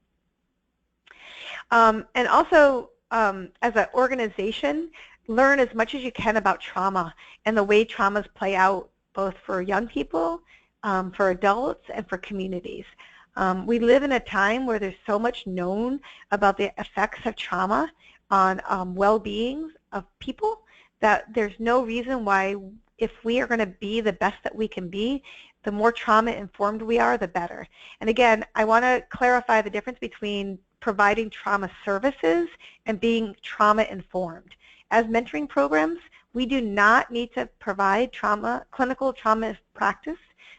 Speaker 2: And also, as an organization, learn as much as you can about trauma and the way traumas play out both for young people, for adults, and for communities. We live in a time where there's so much known about the effects of trauma on well-being of people that there's no reason why, if we are going to be the best that we can be, the more trauma-informed we are, the better. And again, I want to clarify the difference between providing trauma services and being trauma-informed. As mentoring programs, we do not need to provide clinical trauma practice,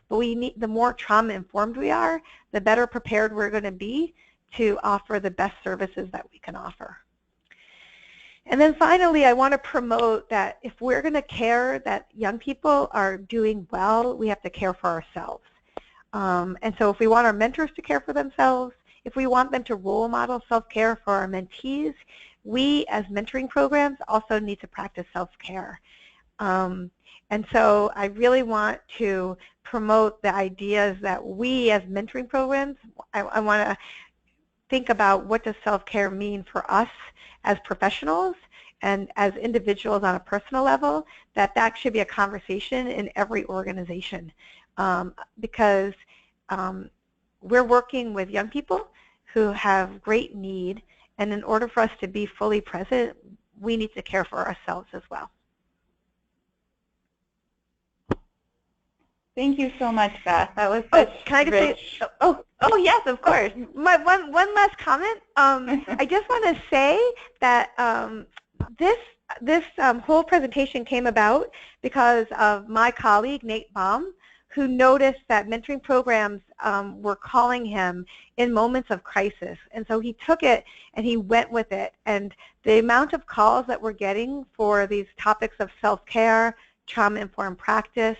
Speaker 2: but the more trauma-informed we are, the better prepared we're going to be to offer the best services that we can offer. And then finally, I want to promote that if we're going to care that young people are doing well, we have to care for ourselves. And so if we want our mentors to care for themselves, if we want them to role model self-care for our mentees, we as mentoring programs also need to practice self-care. And so I really want to promote the ideas that we as mentoring programs, I want to think about what does self-care mean for us as professionals and as individuals on a personal level, that should be a conversation in every organization. Because we're working with young people who have great need, and in order for us to be fully present, we need to care for ourselves as well.
Speaker 1: Thank you so much, Beth. That was such
Speaker 2: can I just
Speaker 1: rich...
Speaker 2: say, oh yes, of course. My one last comment. I just want to say that this whole presentation came about because of my colleague, Nate Baum, who noticed that mentoring programs were calling him in moments of crisis. And so he took it and he went with it. And the amount of calls that we're getting for these topics of self-care, trauma-informed practice,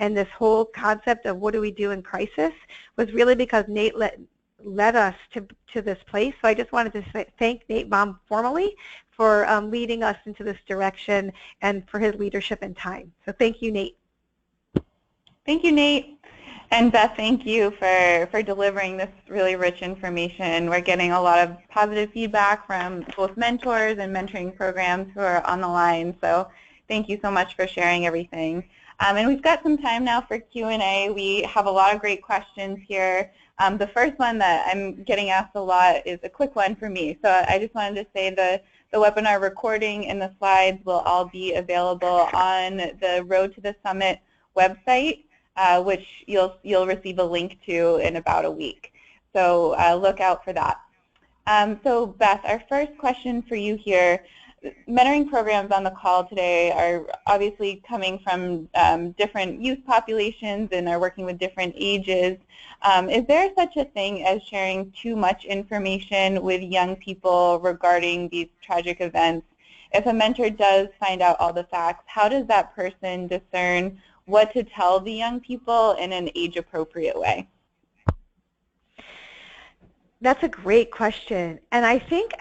Speaker 2: and this whole concept of what do we do in crisis was really because Nate led us to this place. So I just wanted to thank Nate Baum formally for leading us into this direction and for his leadership and time. So thank you, Nate.
Speaker 1: Thank you, Nate. And Beth, thank you for delivering this really rich information. We're getting a lot of positive feedback from both mentors and mentoring programs who are on the line. So thank you so much for sharing everything. And we've got some time now for Q&A. We have a lot of great questions here. The first one that I'm getting asked a lot is a quick one for me. So I just wanted to say the webinar recording and the slides will all be available on the Road to the Summit website, which you'll receive a link to in about a week. So look out for that. So Beth, our first question for you here. Mentoring programs on the call today are obviously coming from different youth populations and are working with different ages. Is there such a thing as sharing too much information with young people regarding these tragic events? If a mentor does find out all the facts, how does that person discern what to tell the young people in an age-appropriate way?
Speaker 2: That's a great question. And I think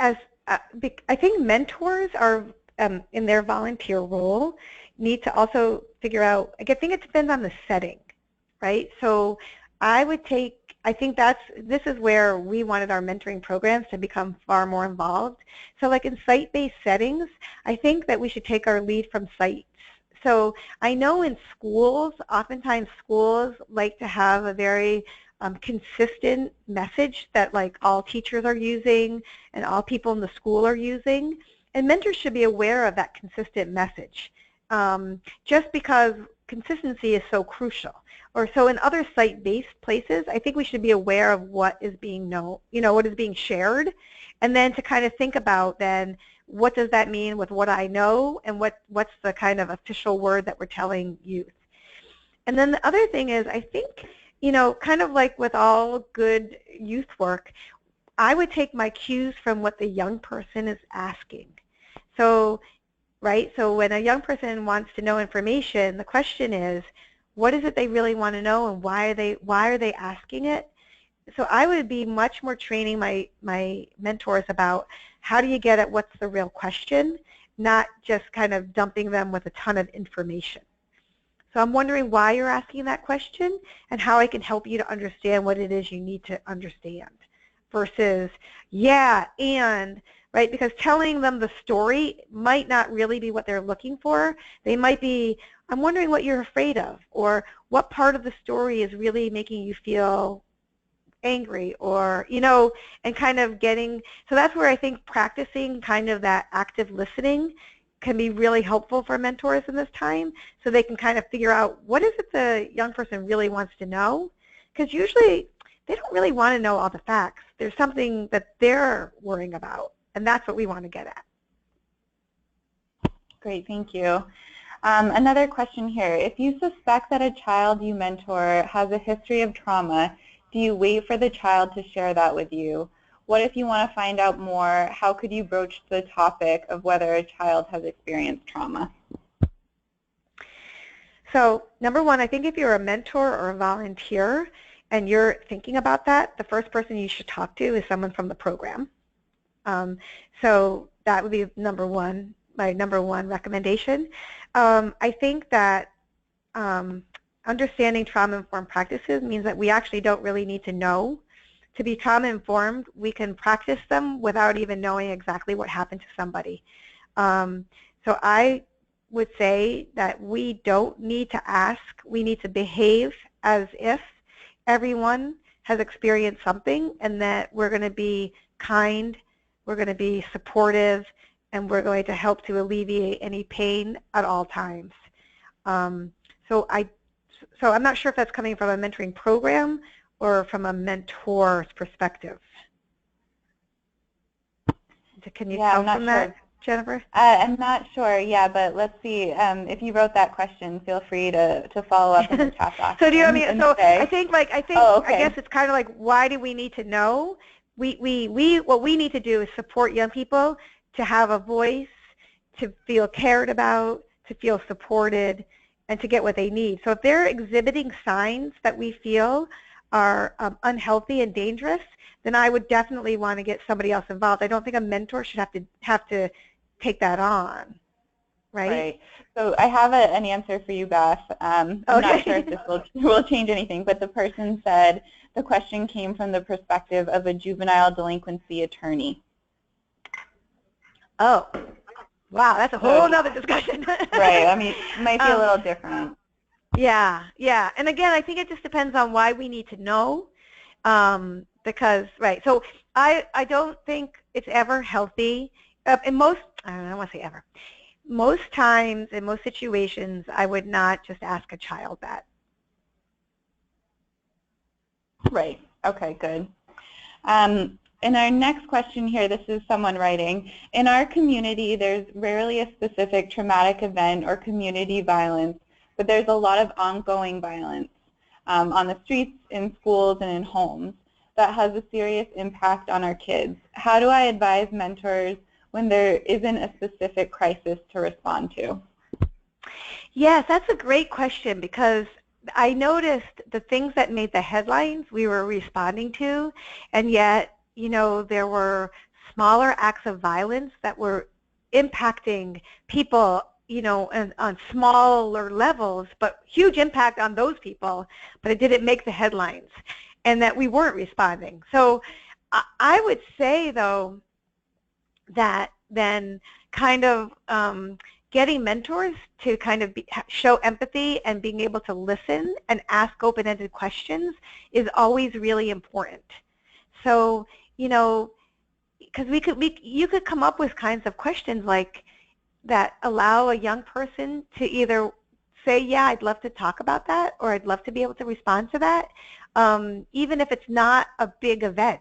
Speaker 2: I think mentors are, in their volunteer role, need to also figure out, I think it depends on the setting, right? So I think this is where we wanted our mentoring programs to become far more involved. So like in site-based settings, I think that we should take our lead from sites. So I know in schools, oftentimes schools like to have a very consistent message that like all teachers are using and all people in the school are using, and mentors should be aware of that consistent message, just because consistency is so crucial. Or so in other site-based places, I think we should be aware of what is being known, what is being shared, and then to kind of think about then what does that mean with what I know and what's the kind of official word that we're telling youth. And then the other thing is, I think kind of like with all good youth work, I would take my cues from what the young person is asking. So, right, so when a young person wants to know information, the question is, what is it they really want to know, and why are they asking it? So I would be much more training my mentors about how do you get at what's the real question, not just kind of dumping them with a ton of information. So I'm wondering why you're asking that question and how I can help you to understand what it is you need to understand versus, yeah, and, right, because telling them the story might not really be what they're looking for. They might be, I'm wondering what you're afraid of, or what part of the story is really making you feel angry, or, and kind of getting, so that's where I think practicing kind of that active listening can be really helpful for mentors in this time, so they can kind of figure out what is it the young person really wants to know, because usually they don't really want to know all the facts. There's something that they're worrying about, and that's what we want to get at.
Speaker 1: Great, thank you. Another question here. If you suspect that a child you mentor has a history of trauma, do you wait for the child to share that with you? What if you want to find out more? How could you broach the topic of whether a child has experienced trauma?
Speaker 2: So number one, I think if you're a mentor or a volunteer and you're thinking about that, the first person you should talk to is someone from the program. So that would be number one, my number one recommendation. I think that understanding trauma-informed practices means that we actually don't really need to know. To be trauma-informed, we can practice them without even knowing exactly what happened to somebody. So I would say that we don't need to ask. We need to behave as if everyone has experienced something, and that we're going to be kind, we're going to be supportive, and we're going to help to alleviate any pain at all times. So I'm not sure if that's coming from a mentoring program or from a mentor's perspective. Can you tell from that, Jennifer?
Speaker 1: I'm not sure, yeah, but let's see. If you wrote that question, feel free to follow up in the chat box.
Speaker 2: So do you, I mean, so I think
Speaker 1: oh, okay.
Speaker 2: I guess it's kind of like, why do we need to know? What we need to do is support young people to have a voice, to feel cared about, to feel supported, and to get what they need. So if they're exhibiting signs that we feel are unhealthy and dangerous, then I would definitely want to get somebody else involved. I don't think a mentor should have to take that on, right?
Speaker 1: Right. So I have an answer for you, Beth. I'm not sure if this will change anything, but the person said the question came from the perspective of a juvenile delinquency attorney.
Speaker 2: Oh, wow, that's a whole other discussion.
Speaker 1: Right. I mean, it might be a little different.
Speaker 2: Yeah, yeah. And again, I think it just depends on why we need to know. Because, right, so I don't think it's ever healthy. In most, I don't want to say ever. Most times, in most situations, I would not just ask a child that.
Speaker 1: Right. Okay, good. In our next question here, this is someone writing, in our community, there's rarely a specific traumatic event or community violence, but there's a lot of ongoing violence on the streets, in schools, and in homes that has a serious impact on our kids. How do I advise mentors when there isn't a specific crisis to respond to?
Speaker 2: Yes, that's a great question, because I noticed the things that made the headlines we were responding to, and yet, there were smaller acts of violence that were impacting people, on smaller levels, but huge impact on those people, but it didn't make the headlines, and that we weren't responding. So I would say, though, that then kind of getting mentors to kind of show empathy and being able to listen and ask open-ended questions is always really important. So, because you could come up with kinds of questions like that allow a young person to either say, yeah, I'd love to talk about that, or I'd love to be able to respond to that, even if it's not a big event.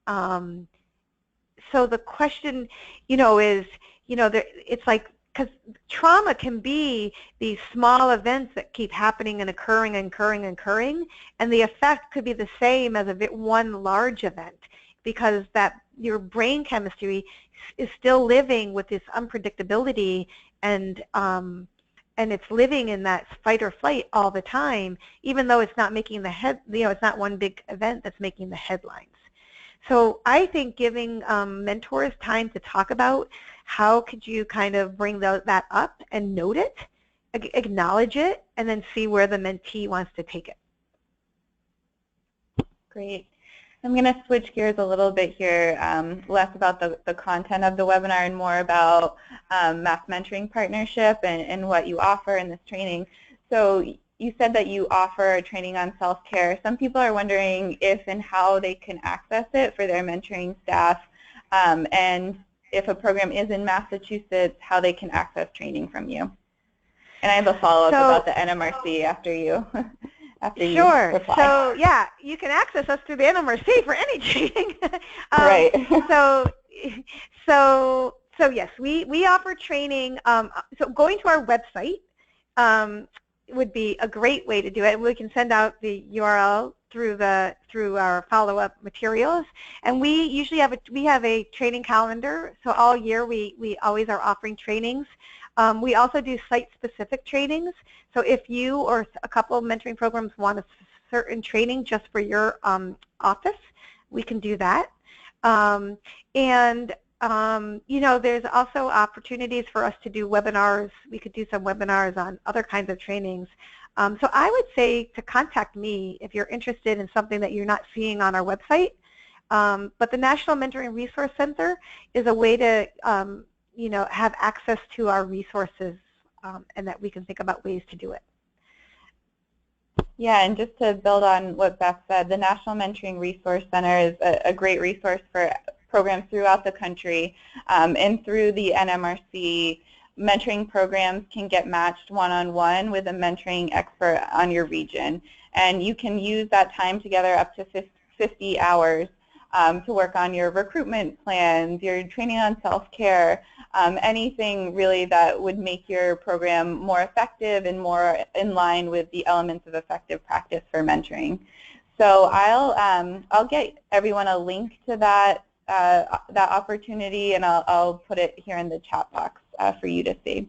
Speaker 2: So the question, is, it's like because trauma can be these small events that keep happening and occurring and occurring and occurring, and the effect could be the same as one large event, because that your brain chemistry is still living with this unpredictability, and it's living in that fight or flight all the time, even though it's not making it's not one big event that's making the headlines. So I think giving mentors time to talk about how could you kind of bring that up and note it, acknowledge it, and then see where the mentee wants to take it.
Speaker 1: Great. I'm going to switch gears a little bit here, less about the content of the webinar and more about Mass Mentoring Partnership and what you offer in this training. So you said that you offer a training on self-care. Some people are wondering if and how they can access it for their mentoring staff, and if a program is in Massachusetts, how they can access training from you. And I have a follow-up about the NMRC after you.
Speaker 2: Sure.
Speaker 1: Reply.
Speaker 2: So yeah, you can access us through the NMRC for any training.
Speaker 1: Right.
Speaker 2: So yes, we offer training. So going to our website would be a great way to do it. We can send out the URL through our follow-up materials, and we usually have a training calendar. So all year we always are offering trainings. We also do site-specific trainings. So if you or a couple of mentoring programs want a certain training just for your office, we can do that. There's also opportunities for us to do webinars. We could do some webinars on other kinds of trainings. So I would say to contact me if you're interested in something that you're not seeing on our website. But the National Mentoring Resource Center is a way to have access to our resources, and that we can think about ways to do it.
Speaker 1: Yeah, and just to build on what Beth said, the National Mentoring Resource Center is a great resource for programs throughout the country, and through the NMRC, mentoring programs can get matched one-on-one with a mentoring expert on your region, and you can use that time together up to 50 hours to work on your recruitment plans, your training on self-care, anything really that would make your program more effective and more in line with the elements of effective practice for mentoring. So I'll get everyone a link to that opportunity, and I'll put it here in the chat box for you to see.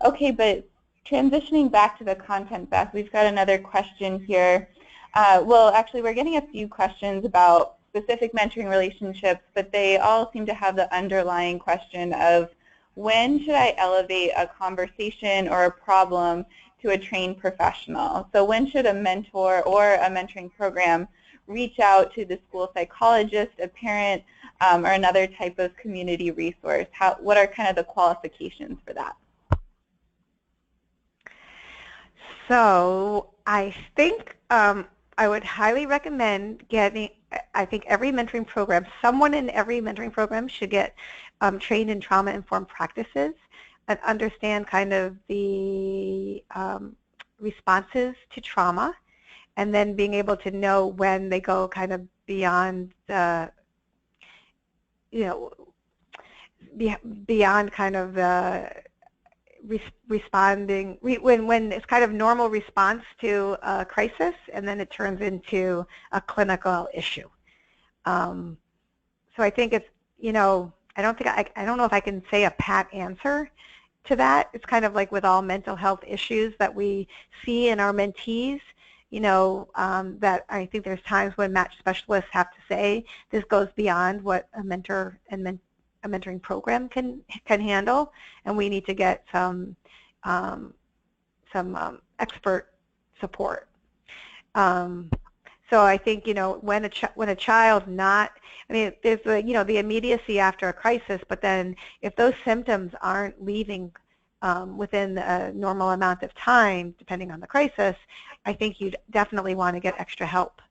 Speaker 1: Okay, but transitioning back to the content, Beth, we've got another question here. Well, actually, we're getting a few questions about specific mentoring relationships, but they all seem to have the underlying question of when should I elevate a conversation or a problem to a trained professional? So when should a mentor or a mentoring program reach out to the school psychologist, a parent, or another type of community resource? What are kind of the qualifications for that?
Speaker 2: So I think I would highly recommend getting, I think every mentoring program, someone in every mentoring program should get trained in trauma-informed practices and understand kind of the responses to trauma, and then being able to know when they go kind of beyond the, beyond kind of the responding, when it's kind of normal response to a crisis and then it turns into a clinical issue. So I think it's, I don't know if I can say a pat answer to that. It's kind of like with all mental health issues that we see in our mentees, that I think there's times when match specialists have to say this goes beyond what a mentor and a mentoring program can handle, and we need to get some expert support. So I think when a child not, I mean, there's the immediacy after a crisis, but then if those symptoms aren't leaving within a normal amount of time, depending on the crisis, I think you'd definitely want to get extra help.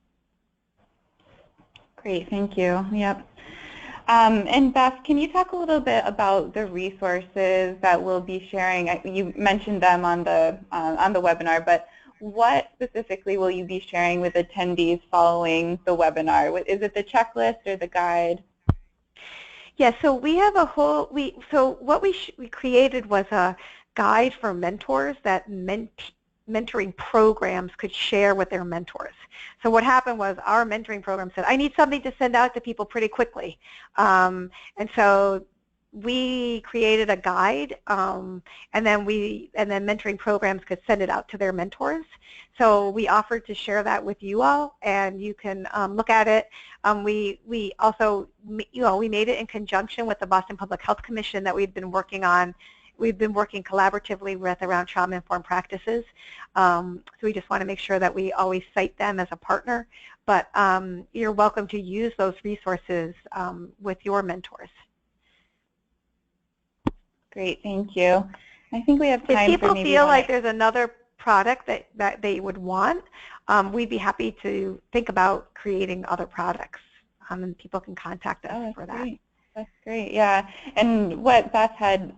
Speaker 1: Great, thank you. Yep. And Beth, can you talk a little bit about the resources that we'll be sharing? You mentioned them on the webinar, but what specifically will you be sharing with attendees following the webinar? Is it the checklist or the guide?
Speaker 2: Yeah, so we have a whole, so what we created was a guide for mentors that mentoring programs could share with their mentors. So what happened was our mentoring program said, I need something to send out to people pretty quickly. And so we created a guide, and then mentoring programs could send it out to their mentors. So we offered to share that with you all, and you can look at it. We also, we made it in conjunction with the Boston Public Health Commission that we've been working on. We've been working collaboratively with around trauma-informed practices. So we just want to make sure that we always cite them as a partner. But you're welcome to use those resources with your mentors.
Speaker 1: Great, thank you. I think we have time for maybe
Speaker 2: if people feel like there's another product that they would want, we'd be happy to think about creating other products, and people can contact us for that.
Speaker 1: Great. That's great, yeah. And what Beth had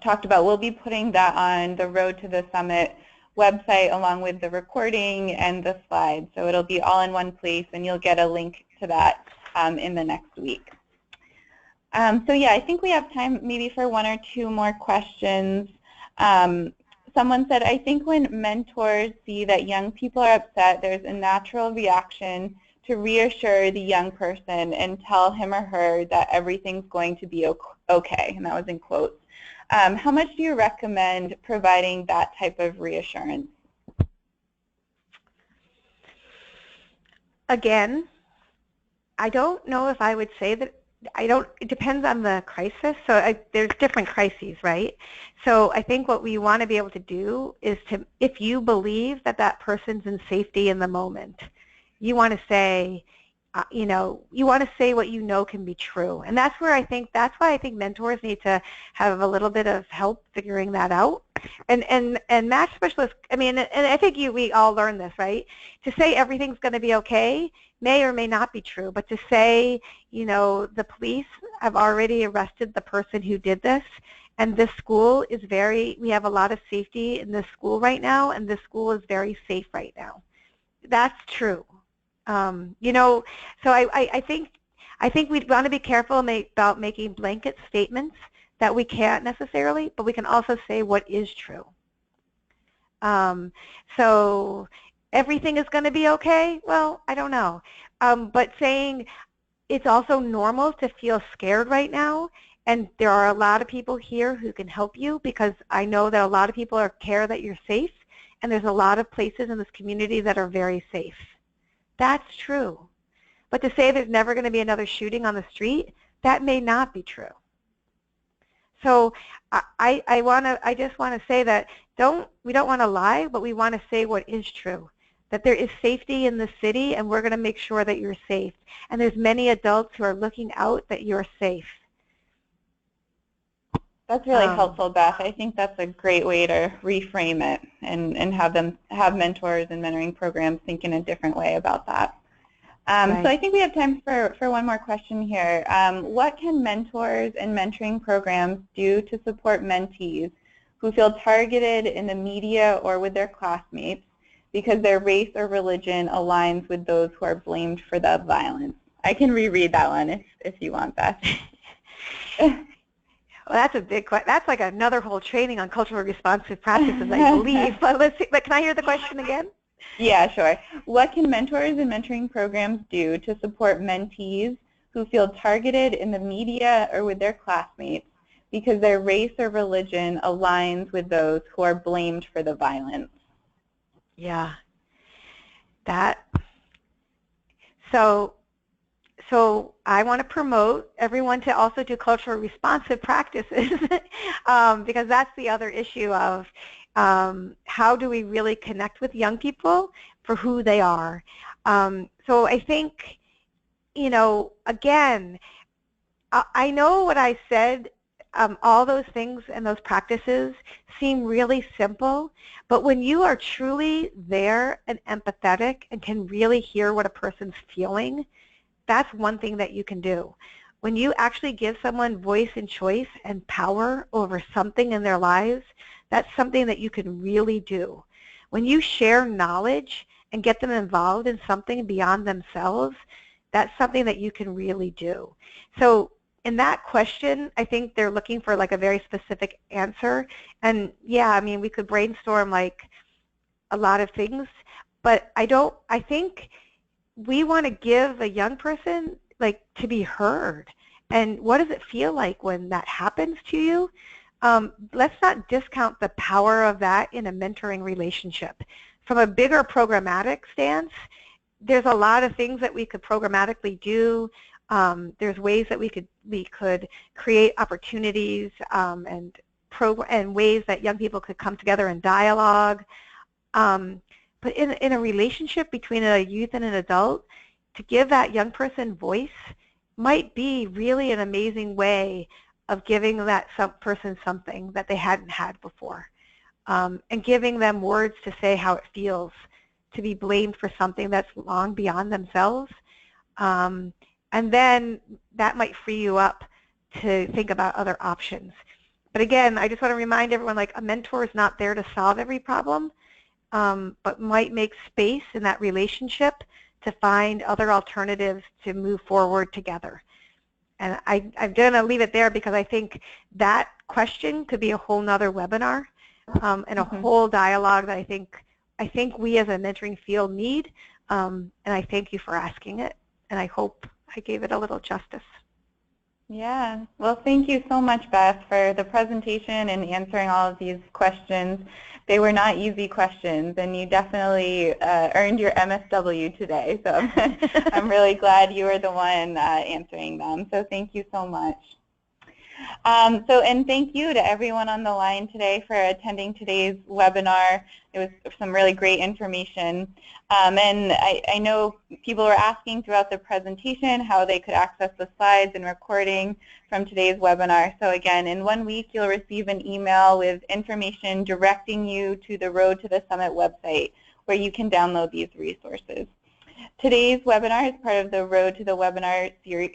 Speaker 1: talked about, we'll be putting that on the Road to the Summit website along with the recording and the slides. So it'll be all in one place, and you'll get a link to that in the next week. So yeah, I think we have time maybe for one or two more questions. Someone said, I think when mentors see that young people are upset, there's a natural reaction to reassure the young person and tell him or her that everything's going to be okay, and that was in quotes. How much do you recommend providing that type of reassurance? Again, I don't know if I would say that. It depends on the crisis. So there's different crises, right? So I think what we want to be able to do is to, if you believe that that person's in safety in the moment, you want to say, you want to say what you know can be true. And that's why I think mentors need to have a little bit of help figuring that out. And match specialists, and I think we all learn this, right? To say everything's going to be okay may or may not be true, but to say, the police have already arrested the person who did this, and this school is we have a lot of safety in this school right now, and this school is very safe right now. That's true. So I think we'd want to be careful about making blanket statements that we can't necessarily, but we can also say what is true. So everything is going to be okay? Well, I don't know. But saying it's also normal to feel scared right now, and there are a lot of people here who can help you, because I know that a lot of people care that you're safe, and there's a lot of places in this community that are very safe. That's true. But to say there's never going to be another shooting on the street, that may not be true. So I just want to say that we don't want to lie, but we want to say what is true. That there is safety in the city, and we're going to make sure that you're safe. And there's many adults who are looking out that you're safe. That's really helpful, Beth. I think that's a great way to reframe it and have mentors and mentoring programs think in a different way about that. Right. So I think we have time for one more question here. What can mentors and mentoring programs do to support mentees who feel targeted in the media or with their classmates because their race or religion aligns with those who are blamed for the violence? I can reread that one if you want, Beth. Well, that's a big question. That's like another whole training on cultural responsive practices, I believe. But can I hear the question again? Yeah, sure. What can mentors and mentoring programs do to support mentees who feel targeted in the media or with their classmates because their race or religion aligns with those who are blamed for the violence? Yeah. So I want to promote everyone to also do cultural responsive practices because that's the other issue of how do we really connect with young people for who they are. So I think, again, I know what I said, all those things and those practices seem really simple, but when you are truly there and empathetic and can really hear what a person's feeling, that's one thing that you can do. When you actually give someone voice and choice and power over something in their lives, that's something that you can really do. When you share knowledge and get them involved in something beyond themselves, that's something that you can really do. So
Speaker 2: in that question, I think they're looking for like a very specific answer. And yeah, I mean, we could brainstorm like a lot of things, but I think we want to give a young person like to be heard. And what does it feel like when that happens to you? Let's not discount the power of that in a mentoring relationship. From a bigger programmatic stance, there's a lot of things that we could programmatically do. There's ways that we could create opportunities and ways that young people could come together in dialogue. But in a relationship between a youth and an adult, to give that young person voice might be really an amazing way of giving that person something that they hadn't had before, and giving them words to say how it feels to be blamed for something that's long beyond themselves. And then that might free you up to think about other options. But again, I just want to remind everyone, like, a mentor is not there to solve every problem, but might make space in that relationship to find other alternatives to move forward together. And I'm going to leave it there because I think that question could be a whole nother webinar and a whole dialogue that I think we as a mentoring field need. And I thank you for asking it, and I hope I gave it a little justice.
Speaker 1: Yeah, well, thank you so much, Beth, for the presentation and answering all of these questions. They were not easy questions, and you definitely earned your MSW today. So I'm really glad you were the one answering them. So thank you so much. And thank you to everyone on the line today for attending today's webinar. It was some really great information. And I know people were asking throughout the presentation how they could access the slides and recording from today's webinar. So again, in 1 week, you'll receive an email with information directing you to the Road to the Summit website, where you can download these resources. Today's webinar is part of the Road to the Webinar series,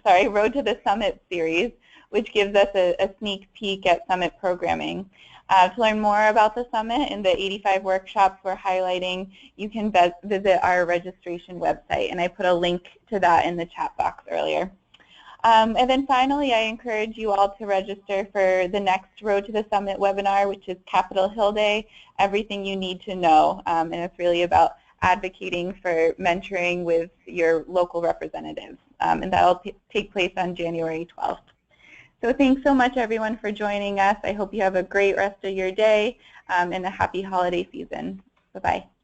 Speaker 1: Road to the Summit series, which gives us a sneak peek at summit programming. To learn more about the summit and the 85 workshops we're highlighting, you can visit our registration website, and I put a link to that in the chat box earlier. And then finally, I encourage you all to register for the next Road to the Summit webinar, which is Capitol Hill Day, Everything You Need to Know. And it's really about advocating for mentoring with your local representatives. And that will take place on January 12th. So thanks so much, everyone, for joining us. I hope you have a great rest of your day and a happy holiday season. Bye-bye.